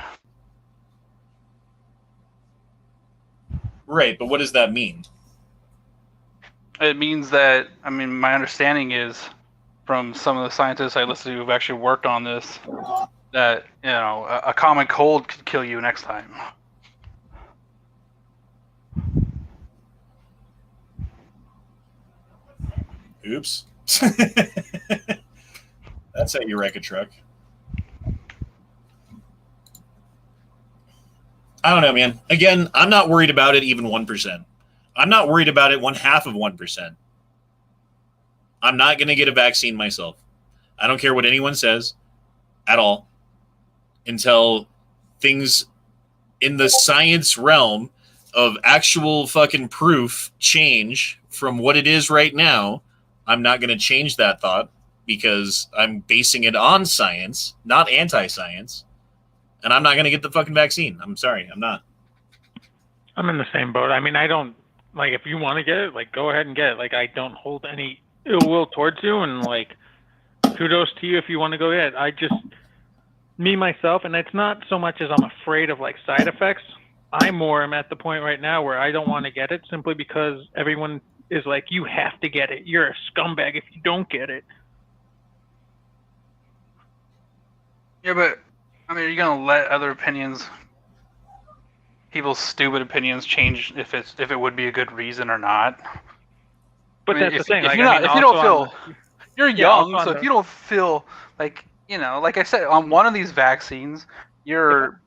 Right, but what does that mean? It means that, I mean, my understanding is from some of the scientists I listened to who've actually worked on this, that, you know, a common cold could kill you next time. Oops. That's how you wreck a truck. I don't know, man. Again, I'm not worried about it even 1%. I'm not worried about it 0.5%. I'm not going to get a vaccine myself. I don't care what anyone says at all until things in the science realm of actual fucking proof change from what it is right now. I'm not going to change that thought because I'm basing it on science, not anti-science. And I'm not going to get the fucking vaccine. I'm sorry. I'm not. I'm in the same boat. I mean, I don't, like, if you want to get it, like, go ahead and get it. Like, I don't hold any ill will towards you, and, like, kudos to you if you want to go get it. I just, me, myself, and it's not so much as I'm afraid of, like, side effects. I more am at the point right now where I don't want to get it simply because everyone is like, you have to get it. You're a scumbag if you don't get it. Yeah, but I mean, are you gonna let other opinions, people's stupid opinions, change if it would be a good reason or not? But I mean, that's the thing. If, like, you're not, I mean, if you don't also feel, you're young, also so if you don't feel like, you know, like I said, on one of these vaccines, your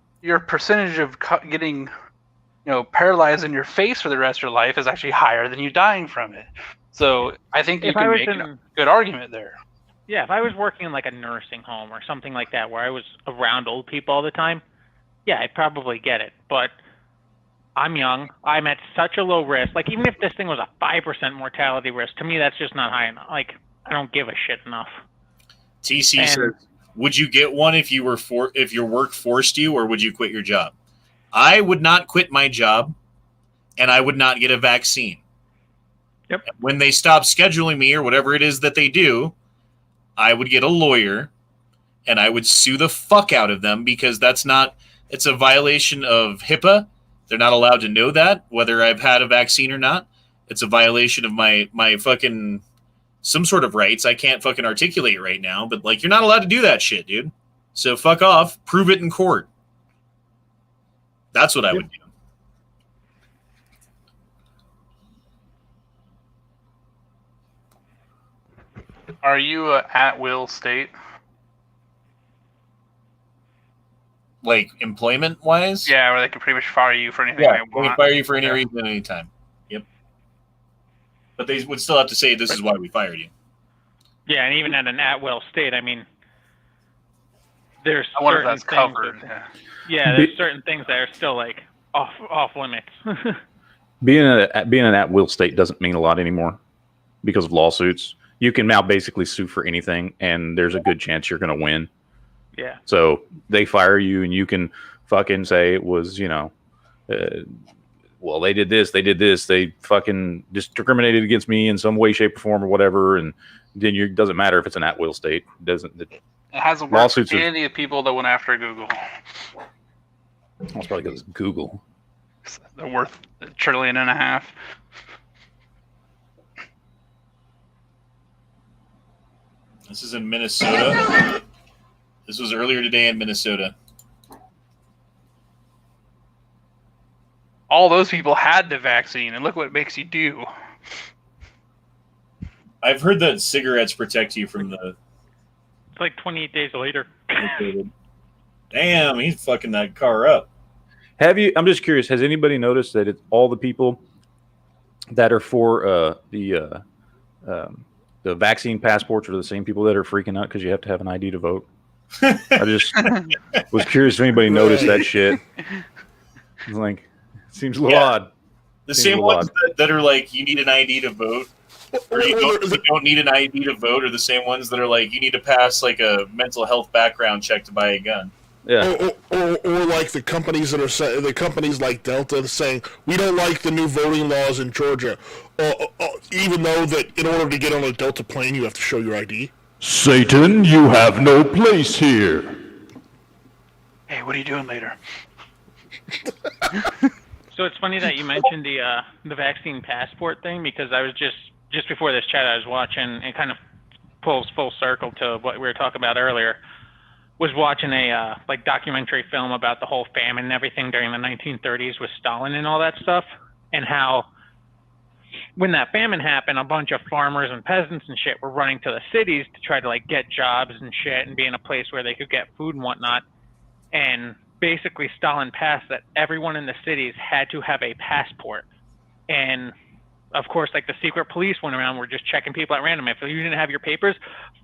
percentage of getting, you know, paralyzed in your face for the rest of your life is actually higher than you dying from it. So I think you can make a good argument there. Yeah, if I was working in like a nursing home or something like that where I was around old people all the time, yeah, I'd probably get it. But I'm young. I'm at such a low risk. Like, even if this thing was a 5% mortality risk, to me, that's just not high enough. Like, I don't give a shit enough. TC says, would you get one if your work forced you, or would you quit your job? I would not quit my job, and I would not get a vaccine. Yep. When they stop scheduling me or whatever it is that they do, I would get a lawyer, and I would sue the fuck out of them, because it's a violation of HIPAA. They're not allowed to know that, whether I've had a vaccine or not. It's a violation of my fucking some sort of rights I can't fucking articulate right now, but like, you're not allowed to do that shit, dude. So fuck off, prove it in court. That's what I would do. Are you at will state? Like, employment wise? Yeah, where they can pretty much fire you for anything Yeah, they they want. can fire you for any reason at any time. Yep. But they would still have to say, this is why we fired you. Yeah, and even at an at-will state, I mean, there's I wonder if certain that's covered. Yeah, there's certain things that are still like off limits. Being an at-will state doesn't mean a lot anymore because of lawsuits. You can now basically sue for anything, and there's a good chance you're going to win. Yeah. So they fire you, and you can fucking say it was, well, they did this, they fucking discriminated against me in some way, shape, or form, or whatever, and then it doesn't matter if it's an at-will state. It hasn't worked lawsuits for any of the people that went after Google. That's probably because it's Google. They're worth $1.5 trillion. This is in Minnesota. This was earlier today in Minnesota. All those people had the vaccine, and look what it makes you do. I've heard that cigarettes protect you from the... It's like 28 days later. Damn, he's fucking that car up. I'm just curious, has anybody noticed that it's all the people that are for the vaccine passports are the same people that are freaking out because you have to have an ID to vote? I just was curious if anybody noticed that shit. It's like, it seems a little odd. The same ones that are like, you need an ID to vote, or you don't need an ID to vote, are the same ones that are like, you need to pass like a mental health background check to buy a gun. Yeah. Or like the companies that are the companies like Delta saying, we don't like the new voting laws in Georgia, even though that in order to get on a Delta plane you have to show your ID. Satan, you have no place here. Hey, what are you doing later? So it's funny that you mentioned the vaccine passport thing, because I was just before this chat I was watching, it kind of pulls full circle to what we were talking about earlier. Was watching a like documentary film about the whole famine and everything during the 1930s with Stalin and all that stuff, and how when that famine happened, a bunch of farmers and peasants and shit were running to the cities to try to like get jobs and shit and be in a place where they could get food and whatnot. And basically Stalin passed that everyone in the cities had to have a passport. And of course, like the secret police went around, were just checking people at random. If you didn't have your papers,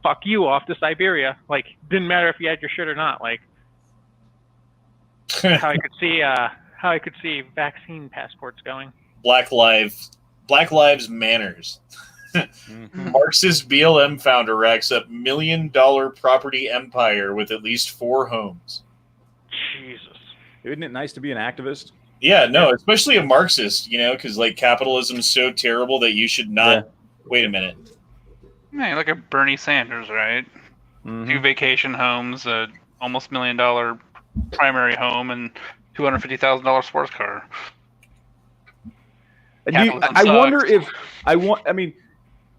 fuck you, off to Siberia. Like, didn't matter if you had your shit or not. Like, how I could see vaccine passports going. Black Lives Manners. Marxist BLM founder racks up $1 million property empire with at least 4 homes. Jesus. Isn't it nice to be an activist? Yeah, no, especially a Marxist, because like capitalism is so terrible that you should not. Yeah. Wait a minute. Hey, look at Bernie Sanders, right? Mm-hmm. 2 vacation homes, almost $1 million primary home, and $250,000 sports car. I wonder if I mean,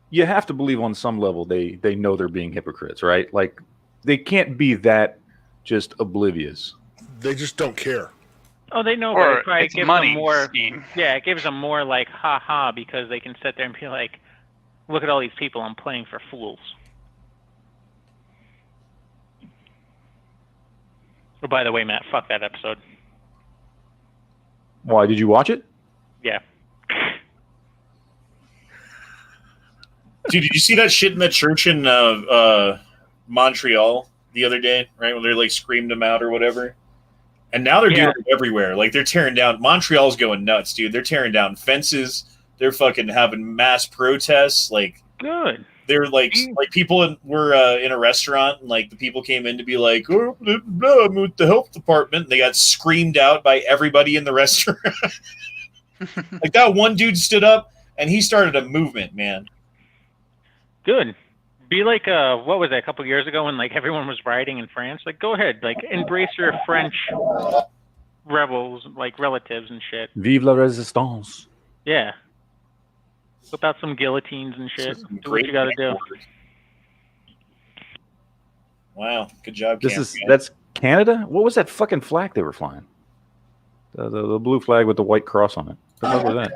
you have to believe on some level they know they're being hypocrites, right? Like, they can't be that just oblivious. They just don't care. Oh, they know, but it probably gives them more. Scheme. Yeah, it gives them more like, ha, because they can sit there and be like, look at all these people I'm playing for fools. Oh, by the way, Matt, fuck that episode. Why, did you watch it? Yeah. Dude, did you see that shit in the church in Montreal the other day, right? When they like screamed him out or whatever? And now they're doing it everywhere. Like they're tearing down. Montreal's going nuts, dude. They're tearing down fences. They're fucking having mass protests. Like Good. they're like people were in a restaurant and like the people came in to be like, oh, blah, blah, I'm with the health department. And they got screamed out by everybody in the restaurant. Like that one dude stood up and he started a movement, man. Good. Be like, what was that, a couple years ago when like everyone was rioting in France? Like, go ahead, like embrace your French rebels, like relatives and shit. Vive la résistance. Yeah. Whip out some guillotines and shit. Do what you gotta do. Wow, good job. That's Canada. What was that fucking flag they were flying? The blue flag with the white cross on it. What was that?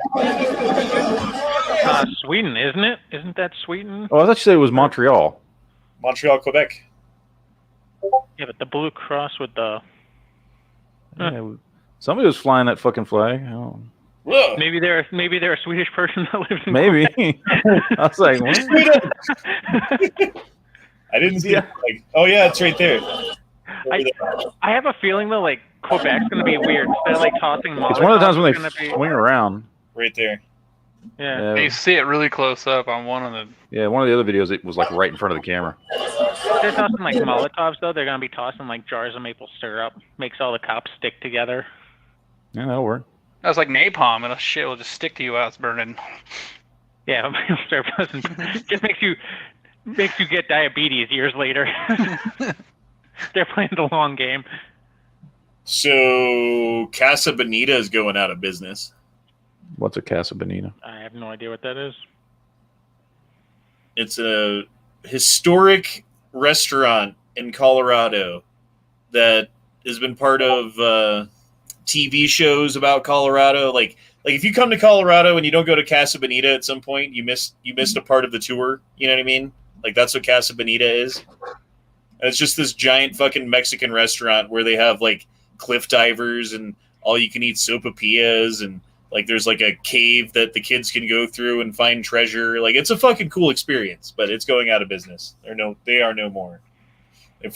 Sweden, isn't it? Isn't that Sweden? Oh, I thought you said it was Montreal. Montreal, Quebec. Yeah, but the blue cross with the... Yeah, somebody was flying that fucking flag. Oh. Maybe they're a Swedish person that lives in Maybe. I was like, what? I didn't see it. Like, oh yeah, it's right there. I have a feeling though, like Quebec's gonna be weird. Instead of like tossing Molotovs, it's one of the times when they swing around. Right there. Yeah. You see it really close up on one of the. Yeah, one of the other videos, it was like right in front of the camera. They're tossing like Molotovs though. They're gonna be tossing like jars of maple syrup. Makes all the cops stick together. Yeah, that'll work. That's like napalm, and shit will just stick to you while it's burning. Yeah, maple syrup doesn't. Just makes you get diabetes years later. They're playing the long game. So Casa Bonita is going out of business. What's a Casa Bonita? I have no idea what that is. It's a historic restaurant in Colorado that has been part of TV shows about Colorado. Like if you come to Colorado and you don't go to Casa Bonita at some point, you missed a part of the tour. You know what I mean? Like that's what Casa Bonita is. And it's just this giant fucking Mexican restaurant where they have like cliff divers and all you can eat sopapillas and like there's like a cave that the kids can go through and find treasure. Like it's a fucking cool experience, but it's going out of business. They are no more. They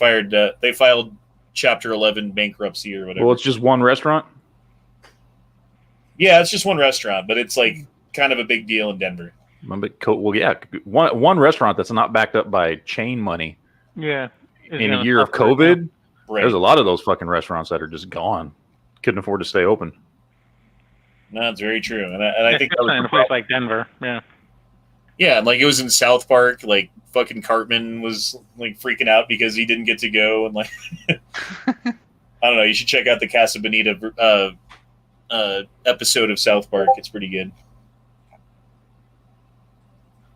filed Chapter 11 bankruptcy or whatever. Well, it's just one restaurant? Yeah, it's just one restaurant, but it's like kind of a big deal in Denver. Well, yeah, one restaurant that's not backed up by chain money. Yeah. In a year of COVID, right. There's a lot of those fucking restaurants that are just gone. Couldn't afford to stay open. No, it's very true, and I think that was in a place like Denver. Yeah. Yeah, and like it was in South Park. Like fucking Cartman was like freaking out because he didn't get to go, and like I don't know. You should check out the Casa Bonita episode of South Park. It's pretty good.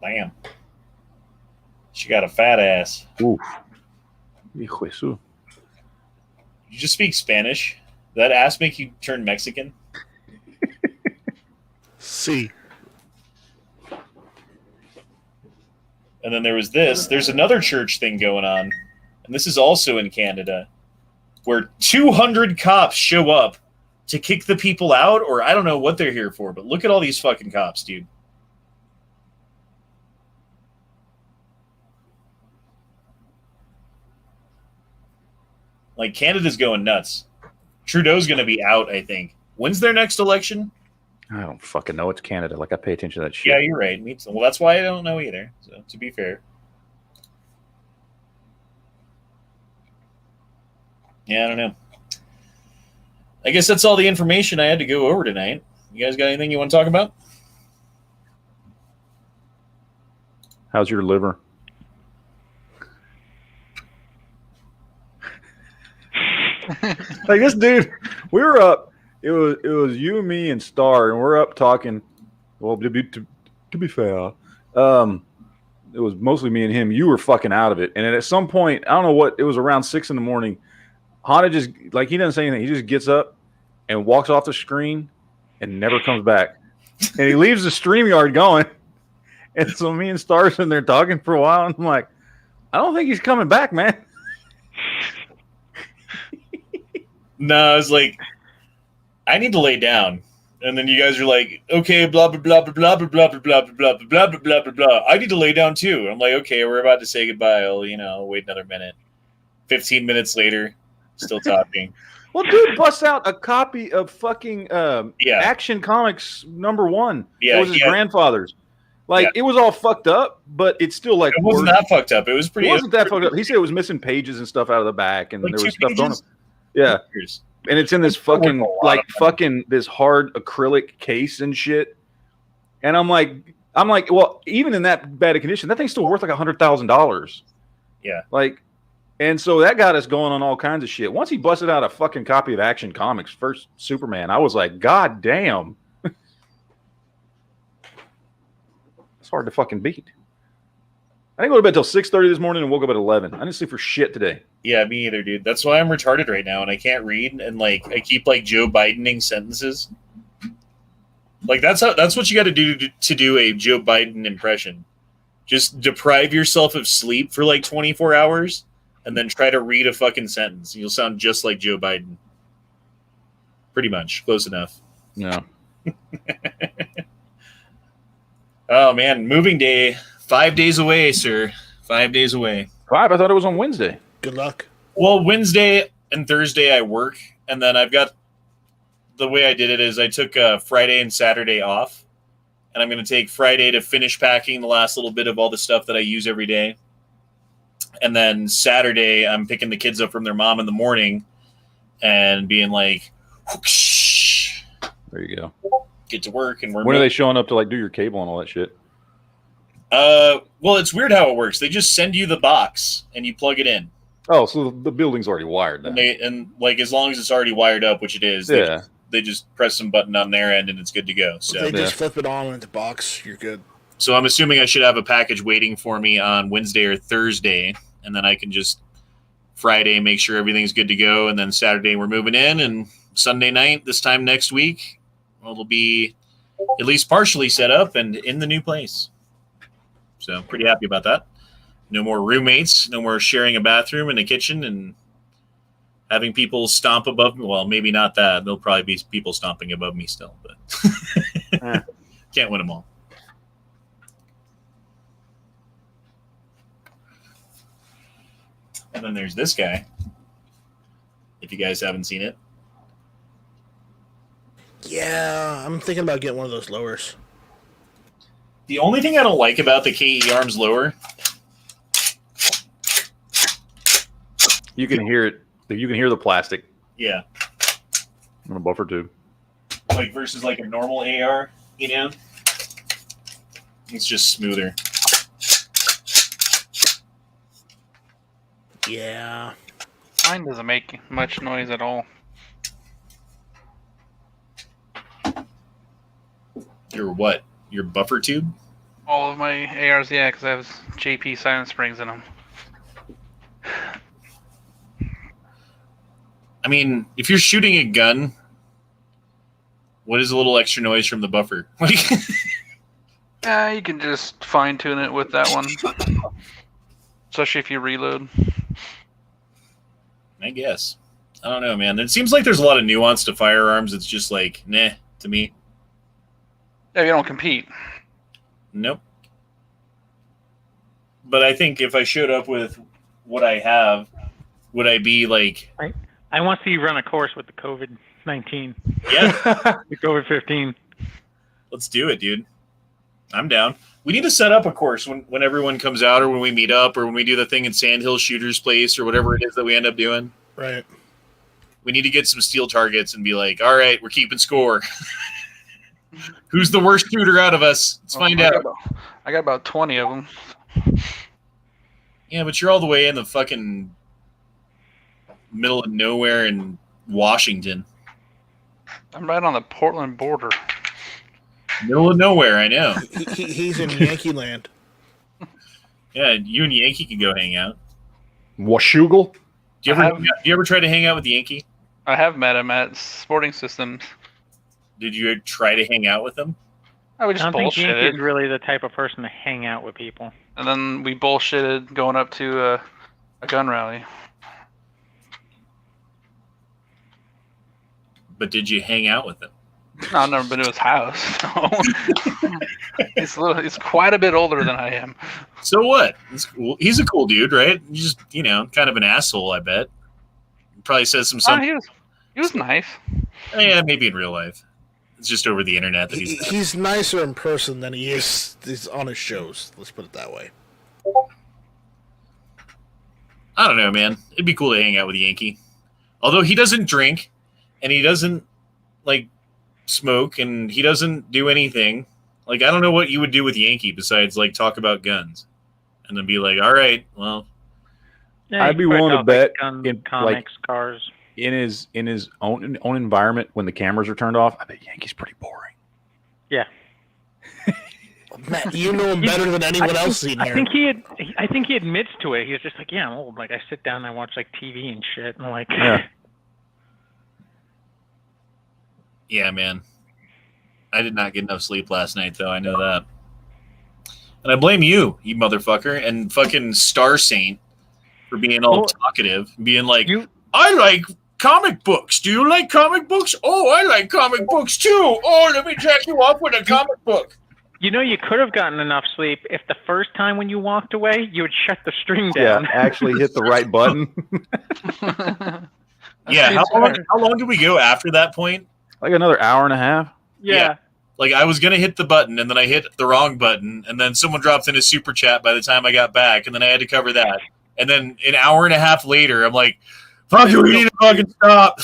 Damn, she got a fat ass. Oof. Hijo de su. You just speak Spanish? Did that ass make you turn Mexican? See. And then there was this. There's another church thing going on, and this is also in Canada, where 200 cops show up to kick the people out, or I don't know what they're here for, but look at all these fucking cops, dude. Like, Canada's going nuts. Trudeau's going to be out, I think. When's their next election? I don't fucking know. It's Canada. Like, I pay attention to that shit. Yeah, you're right. Me too. Well, that's why I don't know either, so to be fair. Yeah, I don't know. I guess that's all the information I had to go over tonight. You guys got anything you want to talk about? How's your liver? Like this dude, we were up. It was you, me, and Star, and we're up talking. Well, to be fair, it was mostly me and him. You were fucking out of it, and then at some point, I don't know what. It was around 6 a.m. Honda just like he doesn't say anything. He just gets up and walks off the screen and never comes back. And he leaves the StreamYard going. And so me and Star sitting there talking for a while, and I'm like, I don't think he's coming back, man. No, I was like, I need to lay down. And then you guys are like, okay, blah, blah, blah, blah, blah, blah, blah, blah, blah, blah, blah, blah, blah, blah. I need to lay down too. I'm like, okay, we're about to say goodbye. I'll, wait another minute. 15 minutes later, still talking. Well, dude busts out a copy of fucking Yeah. Action Comics #1. Yeah, It was his yeah. grandfather's. Like, it was all fucked up, but it's still like... It wasn't that fucked up. It was pretty... It wasn't that fucked up. He said it was missing pages and stuff out of the back, and Like there was 2 stuff on it. pages? Yeah. And it's in this It's worth fucking, a lot like, of money. fucking, this hard acrylic case and shit. And I'm like, well, even in that bad a condition, that thing's still worth like $100,000. Yeah. Like, and so that got us going on all kinds of shit. Once he busted out a fucking copy of Action Comics, first Superman, I was like, God damn. It's hard to fucking beat. I didn't go to bed till 6:30 this morning and woke up at 11. I didn't sleep for shit today. Yeah, me either, dude. That's why I'm retarded right now, and I can't read, and like I keep like Joe Bidening sentences. Like that's what you got to do to do a Joe Biden impression. Just deprive yourself of sleep for like 24 hours, and then try to read a fucking sentence. You'll sound just like Joe Biden. Pretty much, close enough. Yeah. Oh man, moving day. 5 days away, sir. 5 days away. 5? I thought it was on Wednesday. Good luck. Well, Wednesday and Thursday I work, and then I've got the way I did it is I took Friday and Saturday off, and I'm going to take Friday to finish packing the last little bit of all the stuff that I use every day, and then Saturday I'm picking the kids up from their mom in the morning and being like, whoosh, There you go. get to work, and When are they showing up to like do your cable and all that shit? Well, it's weird how it works. They just send you the box and you plug it in. Oh, so the building's already wired then. And like as long as it's already wired up, which it is, Yeah. they just press some button on their end and it's good to go. So They just flip it on in the box. You're good. So I'm assuming I should have a package waiting for me on Wednesday or Thursday, and then I can just Friday make sure everything's good to go, and then Saturday we're moving in, and Sunday night this time next week, well, it'll be at least partially set up and in the new place. So pretty happy about that. No more roommates, no more sharing a bathroom and a kitchen, and having people stomp above me. Well, maybe not that. There'll probably be people stomping above me still, but can't win them all. And then there's this guy, if you guys haven't seen it. Yeah, I'm thinking about getting one of those lowers. The only thing I don't like about the KE Arms lower, You can hear it. You can hear the plastic yeah, on a buffer tube. like versus like a normal AR, you know, it's just smoother. Yeah. Mine doesn't make much noise at all. Your what? Your buffer tube? All of my ARs, yeah, because I have JP silent springs in them. I mean, if you're shooting a gun, what is a little extra noise from the buffer? Yeah, you can just fine tune it with that one, especially if you reload. I guess. I don't know, man. It seems like there's a lot of nuance to firearms. It's just like, nah, to me. Yeah, you don't compete. Nope. But I think if I showed up with what I have, would I be like... I want to see you run a course with the COVID-19. Yeah. The COVID-15. Let's do it, dude. I'm down. We need to set up a course when everyone comes out, or when we meet up, or when we do the thing in Sandhill Shooter's place, or whatever it is that we end up doing. Right. We need to get some steel targets and be like, all right, we're keeping score. Who's the worst shooter out of us? Let's find out. I got about 20 of them. Yeah, but you're all the way in the fucking middle of nowhere in Washington. I'm right on the Portland border. Middle of nowhere, I know. He's in Yankee land. Yeah, you and Yankee can go hang out. Washugal? Do you ever try to hang out with Yankee? I have met him at Sporting Systems. Did you try to hang out with him? I would I just don't think Yankee is bullshitted. really the type of person to hang out with people. And then we bullshitted going up to a gun rally. But did you hang out with him? No, I've never been to his house. So. He's quite a bit older than I am. So what? He's cool. He's a cool dude, right? He's just, kind of an asshole, I bet. He probably says some Oh, something. He was nice. Yeah, maybe in real life. It's just over the internet that He's nicer in person than he is on his shows. Let's put it that way. I don't know, man. It'd be cool to hang out with Yankee. Although he doesn't drink, and he doesn't, like, smoke, and he doesn't do anything. Like, I don't know what you would do with Yankee besides, like, talk about guns. And then be like, all right, well. Yeah, I'd be willing to bet in comics, cars. In his own environment when the cameras are turned off, I bet Yankee's pretty boring. Yeah. Matt, you know him better than anyone else in here. I think he admits to it. He's just like, yeah, I'm old. Like, I sit down and I watch like TV and shit. And I'm like, Yeah, man. I did not get enough sleep last night, though. I know that. And I blame you, you motherfucker, and fucking Star Saint for being all talkative, being like, I like comic books. Do you like comic books? Oh, I like comic books too. Oh, let me jack you up with a comic book. You know, you could have gotten enough sleep if the first time when you walked away, you would shut the string down. Yeah, actually hit the right button. Yeah, how long did we go after that point? Like another hour and a half. Yeah. Like, I was going to hit the button, and then I hit the wrong button, and then someone dropped in a super chat by the time I got back, and then I had to cover that. And then an hour and a half later, I'm like, fuck you, we need to fucking stop.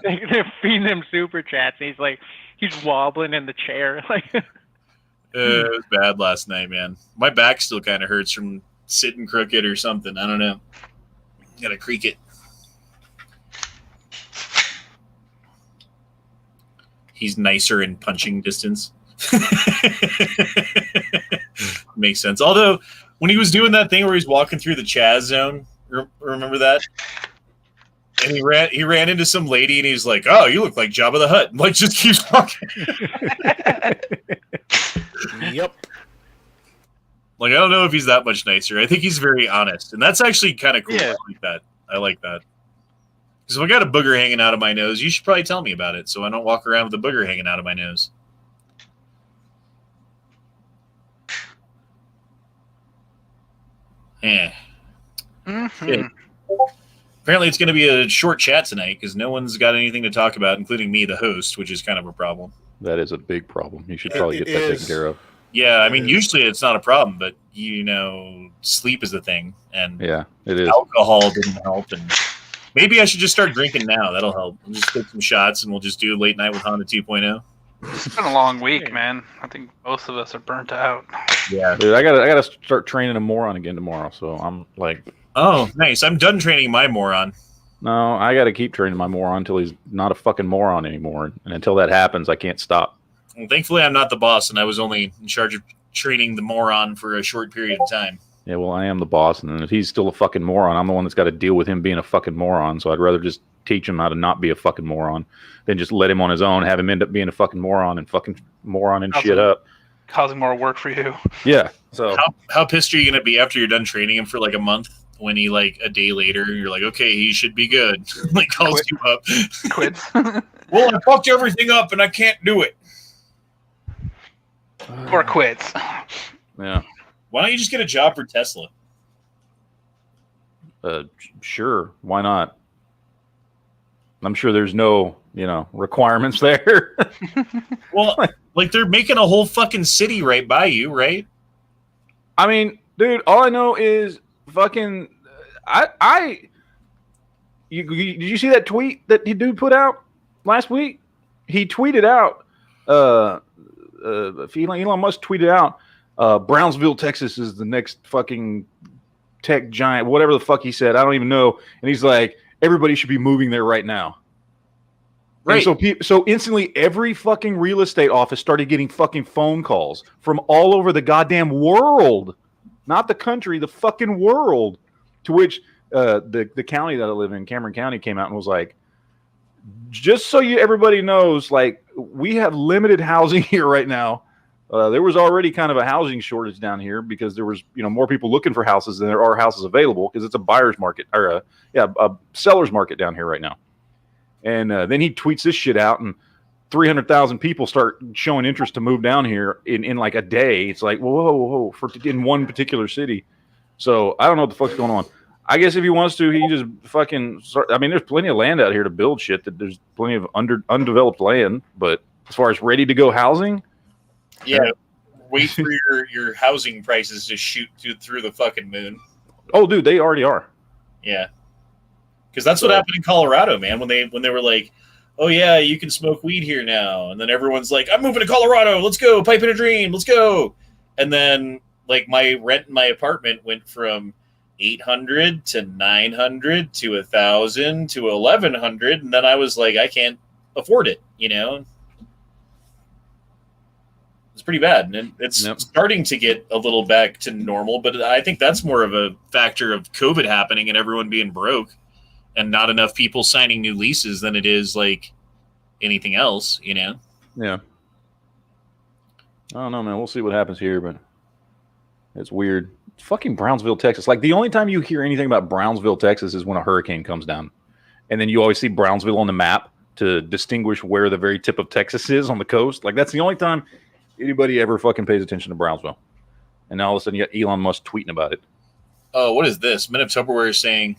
They're feeding him super chats, and he's wobbling in the chair. Like, it was bad last night, man. My back still kind of hurts from sitting crooked or something. I don't know. Gotta creak it. He's nicer in punching distance. Makes sense. Although, when he was doing that thing where he's walking through the Chaz zone, remember that? And he ran into some lady, and he's like, "Oh, you look like Jabba the Hutt." Like, just keeps walking. Yep. Like, I don't know if he's that much nicer. I think he's very honest, and that's actually kind of cool. Yeah. I like that. Because if I got a booger hanging out of my nose, you should probably tell me about it, so I don't walk around with a booger hanging out of my nose. Yeah. Mm-hmm. Apparently, it's going to be a short chat tonight because no one's got anything to talk about, including me, the host, which is kind of a problem. That is a big problem. You should probably get that taken care of. Yeah, I mean, usually it's not a problem, but, sleep is the thing. And yeah, it is. Alcohol didn't help. And maybe I should just start drinking now. That'll help. We'll just take some shots, and we'll just do Late Night with Honda 2.0. It's been a long week, man. I think both of us are burnt out. Yeah. Dude, I gotta start training a moron again tomorrow, so I'm like... Oh, nice. I'm done training my moron. No, I got to keep training my moron until he's not a fucking moron anymore. And until that happens, I can't stop. Well, thankfully, I'm not the boss, and I was only in charge of training the moron for a short period of time. Yeah, well, I am the boss, and if he's still a fucking moron, I'm the one that's got to deal with him being a fucking moron. So I'd rather just teach him how to not be a fucking moron than just let him on his own, have him end up being a fucking moron and shit up. Causing more work for you. Yeah. So how pissed are you going to be after you're done training him for like a month? When he, like, a day later, you're like, okay, he should be good. Like, calls you up. Quits. Well, I fucked everything up, and I can't do it. Or quits. Yeah. Why don't you just get a job for Tesla? Sure. Why not? I'm sure there's no, requirements there. Well, like, they're making a whole fucking city right by you, right? I mean, dude, all I know is... Fucking, did you see that tweet that the dude put out last week? He tweeted out, Elon Musk tweeted out, Brownsville, Texas is the next fucking tech giant, whatever the fuck he said. I don't even know. And he's like, everybody should be moving there right now. Right. And so instantly, every fucking real estate office started getting fucking phone calls from all over the goddamn world. Not the country, the fucking world. To which the county that I live in, Cameron County, came out and was like, just so everybody knows, like, we have limited housing here right now. There was already kind of a housing shortage down here because there was, more people looking for houses than there are houses available because it's a buyer's market or a seller's market down here right now. And then he tweets this shit out, and 300,000 people start showing interest to move down here in like a day. It's like, whoa, in one particular city. So I don't know what the fuck's going on. I guess if he wants to, he can just fucking start. I mean, there's plenty of land out here to build shit. That there's plenty of undeveloped land, but as far as ready to go housing, Yeah, wait for your housing prices to shoot through the fucking moon. oh, dude, they already are. Yeah, because that's what happened in Colorado, man. When they were like, "Oh yeah, you can smoke weed here now," and then everyone's like, "I'm moving to Colorado. Let's go, pipe in a dream. Let's go." And then like my rent in my apartment went from $800 to $900 to $1,000 to $1,100, and then I was like, I can't afford it. It's pretty bad, and it's starting to get a little back to normal. But I think that's more of a factor of COVID happening and everyone being broke, and not enough people signing new leases than it is like anything else. Yeah. I don't know, man. We'll see what happens here, but it's weird. It's fucking Brownsville, Texas. Like, the only time you hear anything about Brownsville, Texas is when a hurricane comes down. And then you always see Brownsville on the map to distinguish where the very tip of Texas is on the coast. Like, that's the only time anybody ever fucking pays attention to Brownsville. And now all of a sudden you got Elon Musk tweeting about it. Oh, what is this? Men of Tupperware is saying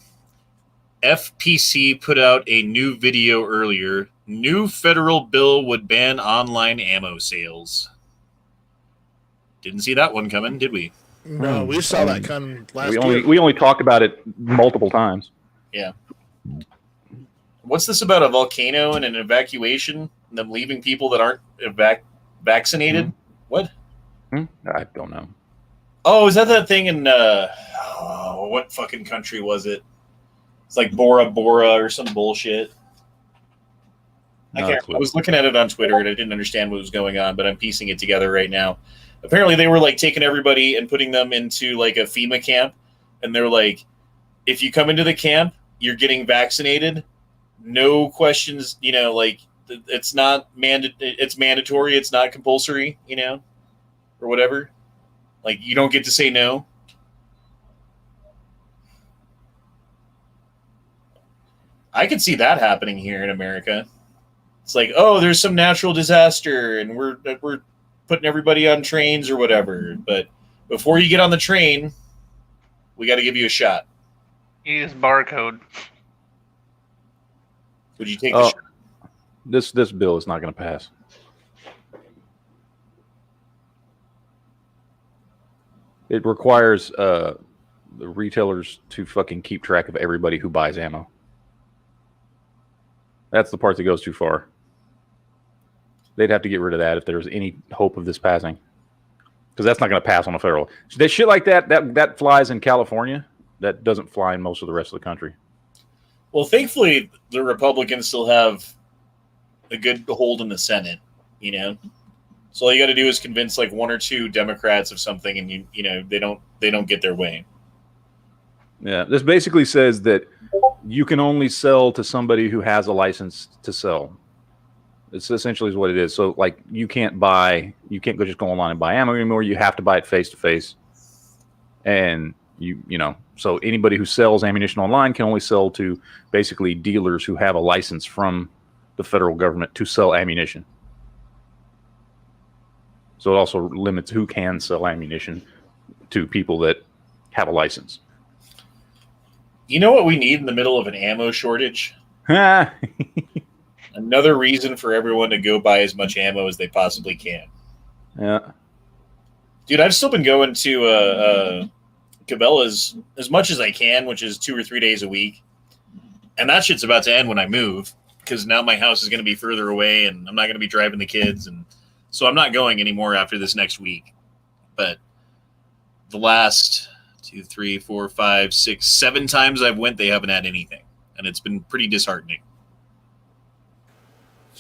FPC put out a new video earlier. New federal bill would ban online ammo sales. Didn't see that one coming, did we? No, we saw that come last year. We only talked about it multiple times. Yeah. What's this about a volcano and an evacuation and them leaving people that aren't vaccinated? Mm-hmm. What? I don't know. Oh, is that thing in what fucking country was it? It's like Bora Bora or some bullshit. I was looking at it on Twitter and I didn't understand what was going on, but I'm piecing it together right now. Apparently they were like taking everybody and putting them into like a FEMA camp, and they're like, if you come into the camp, you're getting vaccinated. No questions, like it's not it's mandatory, it's not compulsory, or whatever. Like, you don't get to say no. I could see that happening here in America. It's like, oh, there's some natural disaster and we're putting everybody on trains or whatever. But before you get on the train, we got to give you a shot. Use barcode. Would you take the shot? This bill is not going to pass. It requires the retailers to fucking keep track of everybody who buys ammo. That's the part that goes too far. They'd have to get rid of that if there's any hope of this passing, because that's not going to pass on a federal. That shit like that flies in California. That doesn't fly in most of the rest of the country. Well, thankfully, the Republicans still have a good hold in the Senate. So all you got to do is convince like one or two Democrats of something, and they don't get their way. Yeah, this basically says that you can only sell to somebody who has a license to sell. It's essentially what it is. So like you can't just go online and buy ammo anymore. You have to buy it face to face. And so anybody who sells ammunition online can only sell to basically dealers who have a license from the federal government to sell ammunition. So it also limits who can sell ammunition to people that have a license. You know what we need in the middle of an ammo shortage? Another reason for everyone to go buy as much ammo as they possibly can. Yeah. Dude, I've still been going to Cabela's as much as I can, which is 2 or 3 days a week. And that shit's about to end when I move, because now my house is going to be further away and I'm not going to be driving the kids. And so I'm not going anymore after this next week. But the last 2, 3, 4, 5, 6, 7 times I've went, they haven't had anything. And it's been pretty disheartening.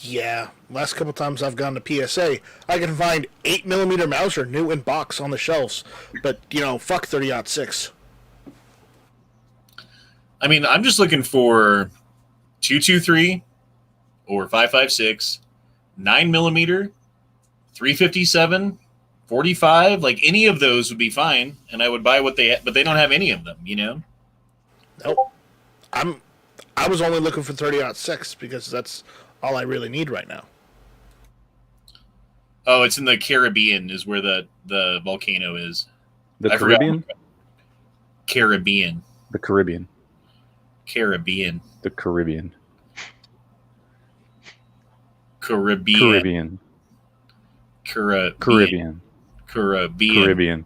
Yeah, last couple times I've gone to PSA, I can find 8mm Mauser new in box on the shelves, but fuck 30-06. I mean, I'm just looking for 223 or 5.56, 9mm, 357, 45. Like any of those would be fine, and I would buy what they. But they don't have any of them, Nope. I was only looking for 30-06 because that's all I really need right now. Oh, it's in the Caribbean is where the volcano is. The Caribbean? Caribbean. The Caribbean. Caribbean. The Caribbean. Caribbean. Caribbean. Caribbean. Caribbean.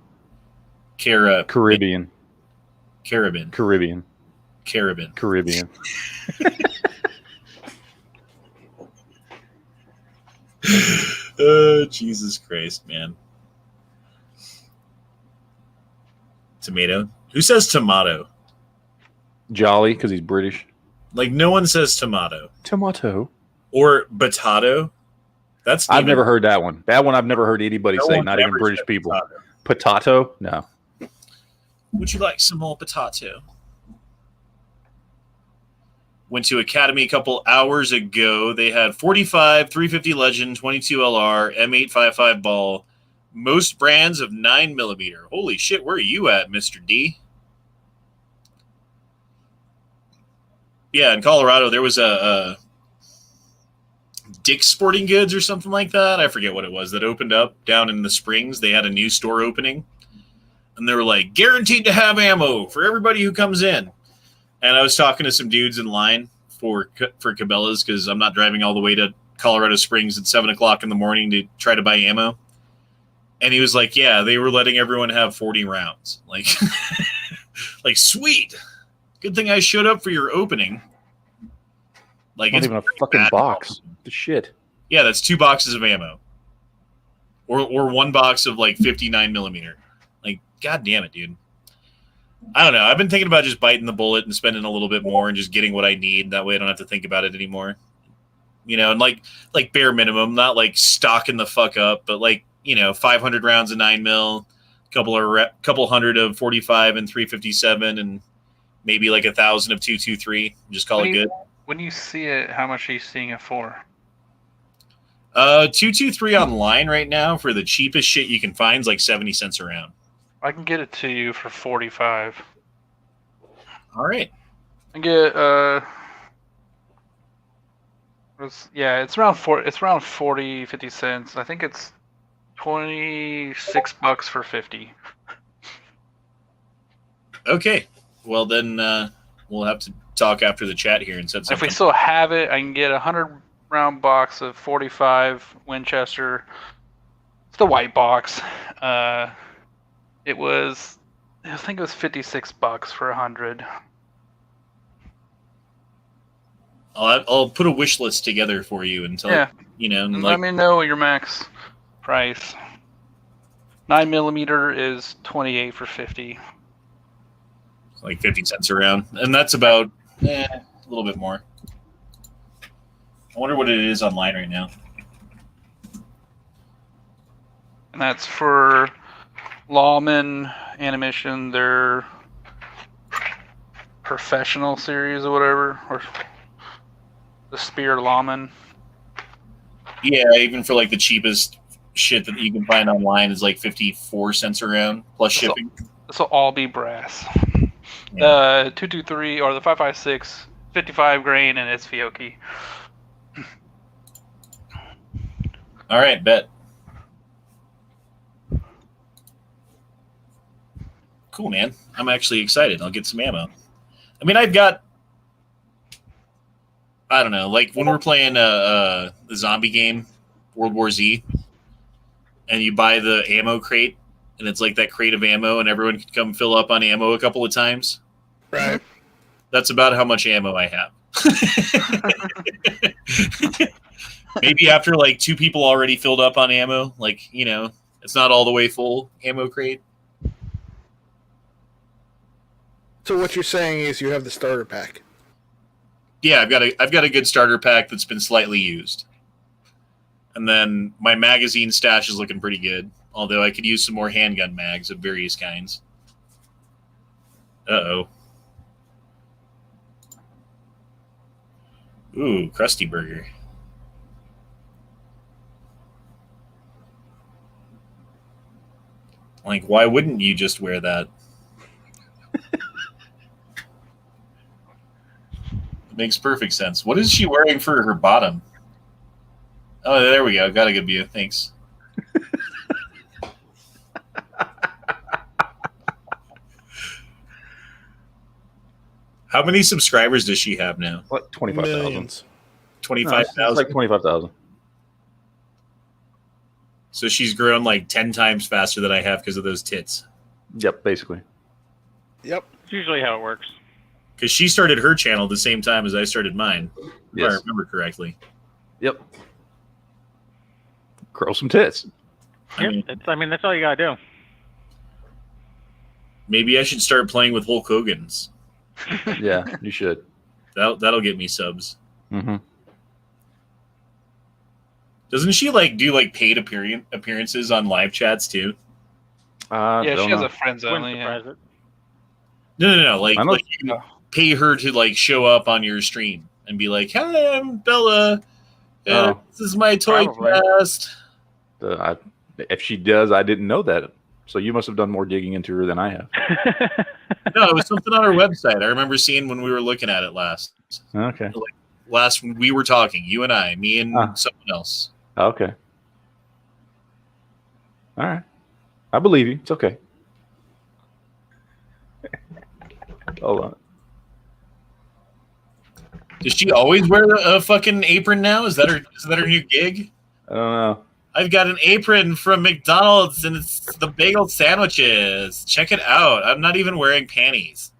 Caribbean. Caribbean. Caribbean. Caribbean. Caribbean. Caribbean. Oh, Jesus Christ, man. Tomato? Who says tomato? Jolly, because he's British. Like, no one says tomato. Tomato. Or potato. That's I've never heard that one. That one I've never heard anybody say, not even British people. Potato? No. Would you like some more potato? Went to Academy a couple hours ago. They had 45, 350 Legend, 22 LR, M855 ball, most brands of 9mm. Holy shit, where are you at, Mr. D? Yeah, in Colorado, there was a Dick's Sporting Goods or something like that. I forget what it was that opened up down in the Springs. They had a new store opening. And they were like, guaranteed to have ammo for everybody who comes in. And I was talking to some dudes in line for Cabela's because I'm not driving all the way to Colorado Springs at 7 o'clock in the morning to try to buy ammo. And he was like, yeah, they were letting everyone have 40 rounds. Like, like, sweet. Good thing I showed up for your opening. Like, Not it's even a fucking box. The shit. Yeah, that's 2 boxes of ammo. Or 1 box of, like, 59mm. Like, god damn it, dude. I don't know. I've been thinking about just biting the bullet and spending a little bit more and just getting what I need. That way I don't have to think about it anymore. You know, and like bare minimum, not like stocking the fuck up, but like, you know, 500 rounds of 9mm, couple hundred of 45 and 357, and maybe like 1,000 of 223. Just call it good. When you see it, how much are you seeing it for? 223 online right now for the cheapest shit you can find is like 70 cents a round. I can get it to you for 45. All right. I get it's around 40, 50 cents. I think it's $26 for 50. Okay. Well, then we'll have to talk after the chat here and set something. If we still have it, I can get a 100-round box of 45 Winchester. It's the white box. It was, I think it was $56 for 100. I'll put a wish list together for you until you know. And let me know your max price. 9mm is 28 for 50. Like 50 cents a round, and that's about a little bit more. I wonder what it is online right now. And that's for Lawman Animation, their professional series or whatever, or the Spear Lawman. Yeah, even for like the cheapest shit that you can find online is like 54 cents a round plus shipping. This will all be brass. Yeah. The 223 or the 556, 55 grain, and it's Fiocchi. All right, bet. Cool, man. I'm actually excited. I'll get some ammo. I mean, I've got, I don't know, like when we're playing the zombie game, World War Z, and you buy the ammo crate, and it's like that crate of ammo, and everyone can come fill up on ammo a couple of times. Right. That's about how much ammo I have. Maybe after like 2 people already filled up on ammo, like, you know, it's not all the way full ammo crate. So what you're saying is you have the starter pack. Yeah, I've got a good starter pack that's been slightly used. And then my magazine stash is looking pretty good, although I could use some more handgun mags of various kinds. Uh-oh. Ooh, Krusty Burger. Like, why wouldn't you just wear that? It makes perfect sense. What is she wearing for her bottom? Oh, there we go. Got a good view. Thanks. How many subscribers does she have now? What 25,000? Millions. 25,000. It's like 25,000. So she's grown like 10 times faster than I have because of those tits. Yep, basically. Yep. It's usually how it works. Because she started her channel the same time as I started mine, if I Yes. remember correctly. Yep. Grow some tits. I mean, That's all you gotta do. maybe I should start playing with Hulk Hogan's. Yeah, you should. That'll get me subs. Mm-hmm. Doesn't she like do like paid appearances on live chats too? Yeah, she don't has know. a friends Wouldn't only. Yeah. surprise it. No. I know- Like you can pay her to like show up on your stream and be like, "Hi, I'm Bella. Oh. This is my toy Probably. cast." If she does, I didn't know that. So you must have done more digging into her than I have. No, it was something on her website. I remember seeing when we were looking at it last. Okay. Last when we were talking, you and I, me and someone else. Okay. All right. I believe you. It's okay. Hold on. Does she always wear a fucking apron now? Is that her new gig? I don't know. I've got an apron from McDonald's and it's the bagel sandwiches. Check it out. I'm not even wearing panties.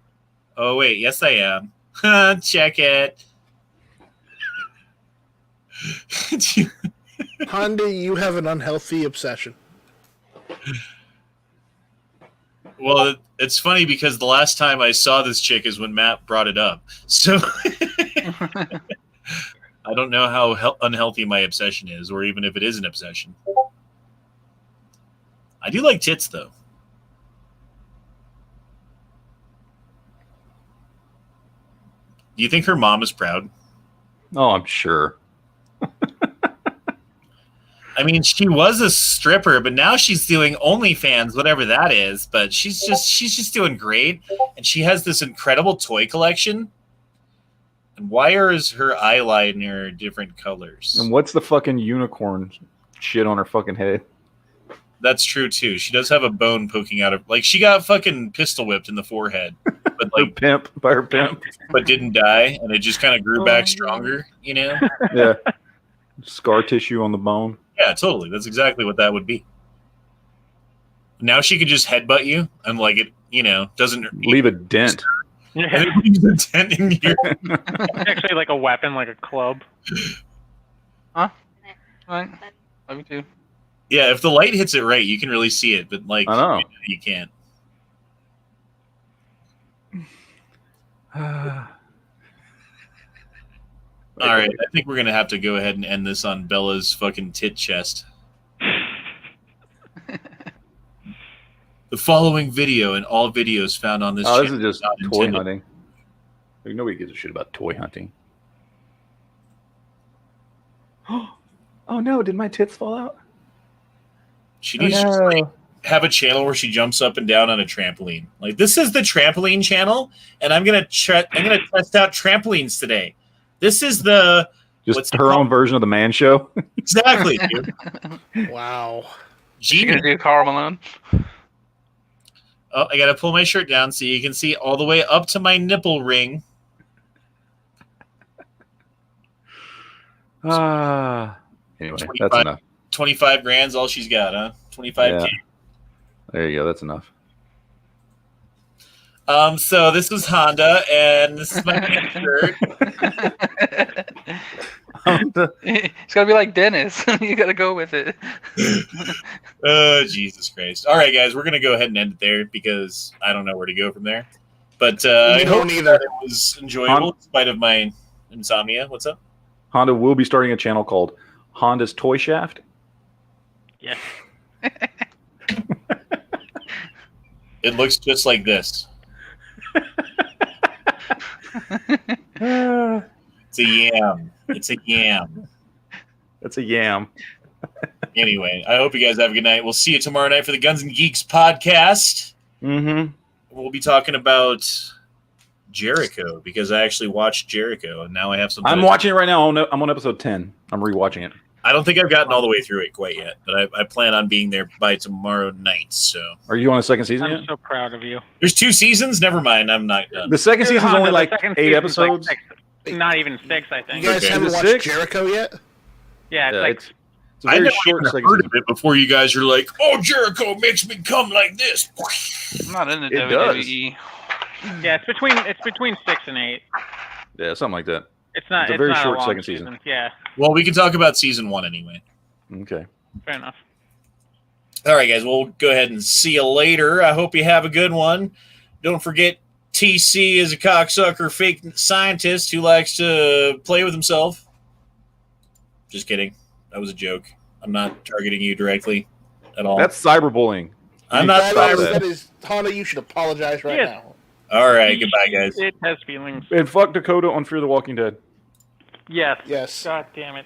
Oh wait, yes I am. Check it. Honda, you have an unhealthy obsession. Well, it's funny because the last time I saw this chick is when Matt brought it up. So I don't know how unhealthy my obsession is, or even if it is an obsession. I do like tits, though. Do you think her mom is proud? Oh, I'm sure. I mean, she was a stripper, but now she's doing OnlyFans, whatever that is. But she's just doing great, and she has this incredible toy collection. And why is her eyeliner different colors? And what's the fucking unicorn shit on her fucking head? That's true too. She does have a bone poking out of, like, she got fucking pistol whipped in the forehead, but like By her pimp. but didn't die, and it just kind of grew back stronger. You know? Yeah. Scar tissue on the bone. Yeah, totally. That's exactly what that would be. Now she could just headbutt you, and like it, doesn't Leave a dent. And it leaves a dent in your. It's actually like a weapon, like a club. Right. Love you too. Yeah, if the light hits it right, you can really see it, but like I know. you can't. All right, I think we're gonna have to go ahead and end this on Bella's fucking tit chest. The following video and all videos found on this. Oh, this channel is just not toy intended. hunting. Like, nobody gives a shit about toy hunting. Oh no! Did my tits fall out? She needs to just, like, have a channel where she jumps up and down on a trampoline. Like, this is the trampoline channel, and I'm gonna test out trampolines today. This is the Just what's it her called? own version of the man show. Exactly, dude. Wow. You gonna Genius. do Carl Malone? Oh, I gotta pull my shirt down so you can see all the way up to my nipple ring. Anyway, 25. that's enough. 25 grand's all she's got, huh? 25K. Yeah. There you go. That's enough. So this was Honda, and this is my pink shirt. It's gotta be like Dennis. You gotta go with it. Oh, Jesus Christ. All right, guys, we're going to go ahead and end it there because I don't know where to go from there. But I We hope don't either. that it was enjoyable in spite of my insomnia. What's up? Honda will be starting a channel called Honda's Toy Shaft. Yes. It looks just like this. It's a yam. It's a yam. That's a yam. Anyway, I hope you guys have a good night. We'll see you tomorrow night for the Guns and Geeks podcast. Mm-hmm. We'll be talking about Jericho because I actually watched Jericho, and now I have some. I'm watching it right now. I'm on episode 10. I'm rewatching it. I don't think I've gotten all the way through it quite yet, but I plan on being there by tomorrow night. So, Are you on the second season I'm yet? so proud of you. there's 2 seasons. Never mind, I'm not done. The second season's Honda, only the like second 8 season's like episodes. 6. Not even 6, I think. You guys Okay. haven't Is it watched 6? Jericho yet? Yeah, it's like It's a I very never short even second heard season. of it before you guys are like, "Oh, Jericho makes me come like this." I'm not into It WWE. yeah, it's between 6 and 8. Yeah, something like that. It's not. It's a very not short long second season. Yeah, Well, we can talk about season 1 anyway. Okay. fair enough. All right, guys, we'll go ahead and see you later. I hope you have a good one. Don't forget, TC is a cocksucker fake scientist who likes to play with himself. Just kidding. That was a joke. I'm not targeting you directly at all. That's cyberbullying. I'm not Stop cyber. that. That is, Honda, you should apologize right Yeah. now. All right, goodbye, guys. It has feelings. And fuck Dakota on Fear the Walking Dead. Yes. Yes. God damn it.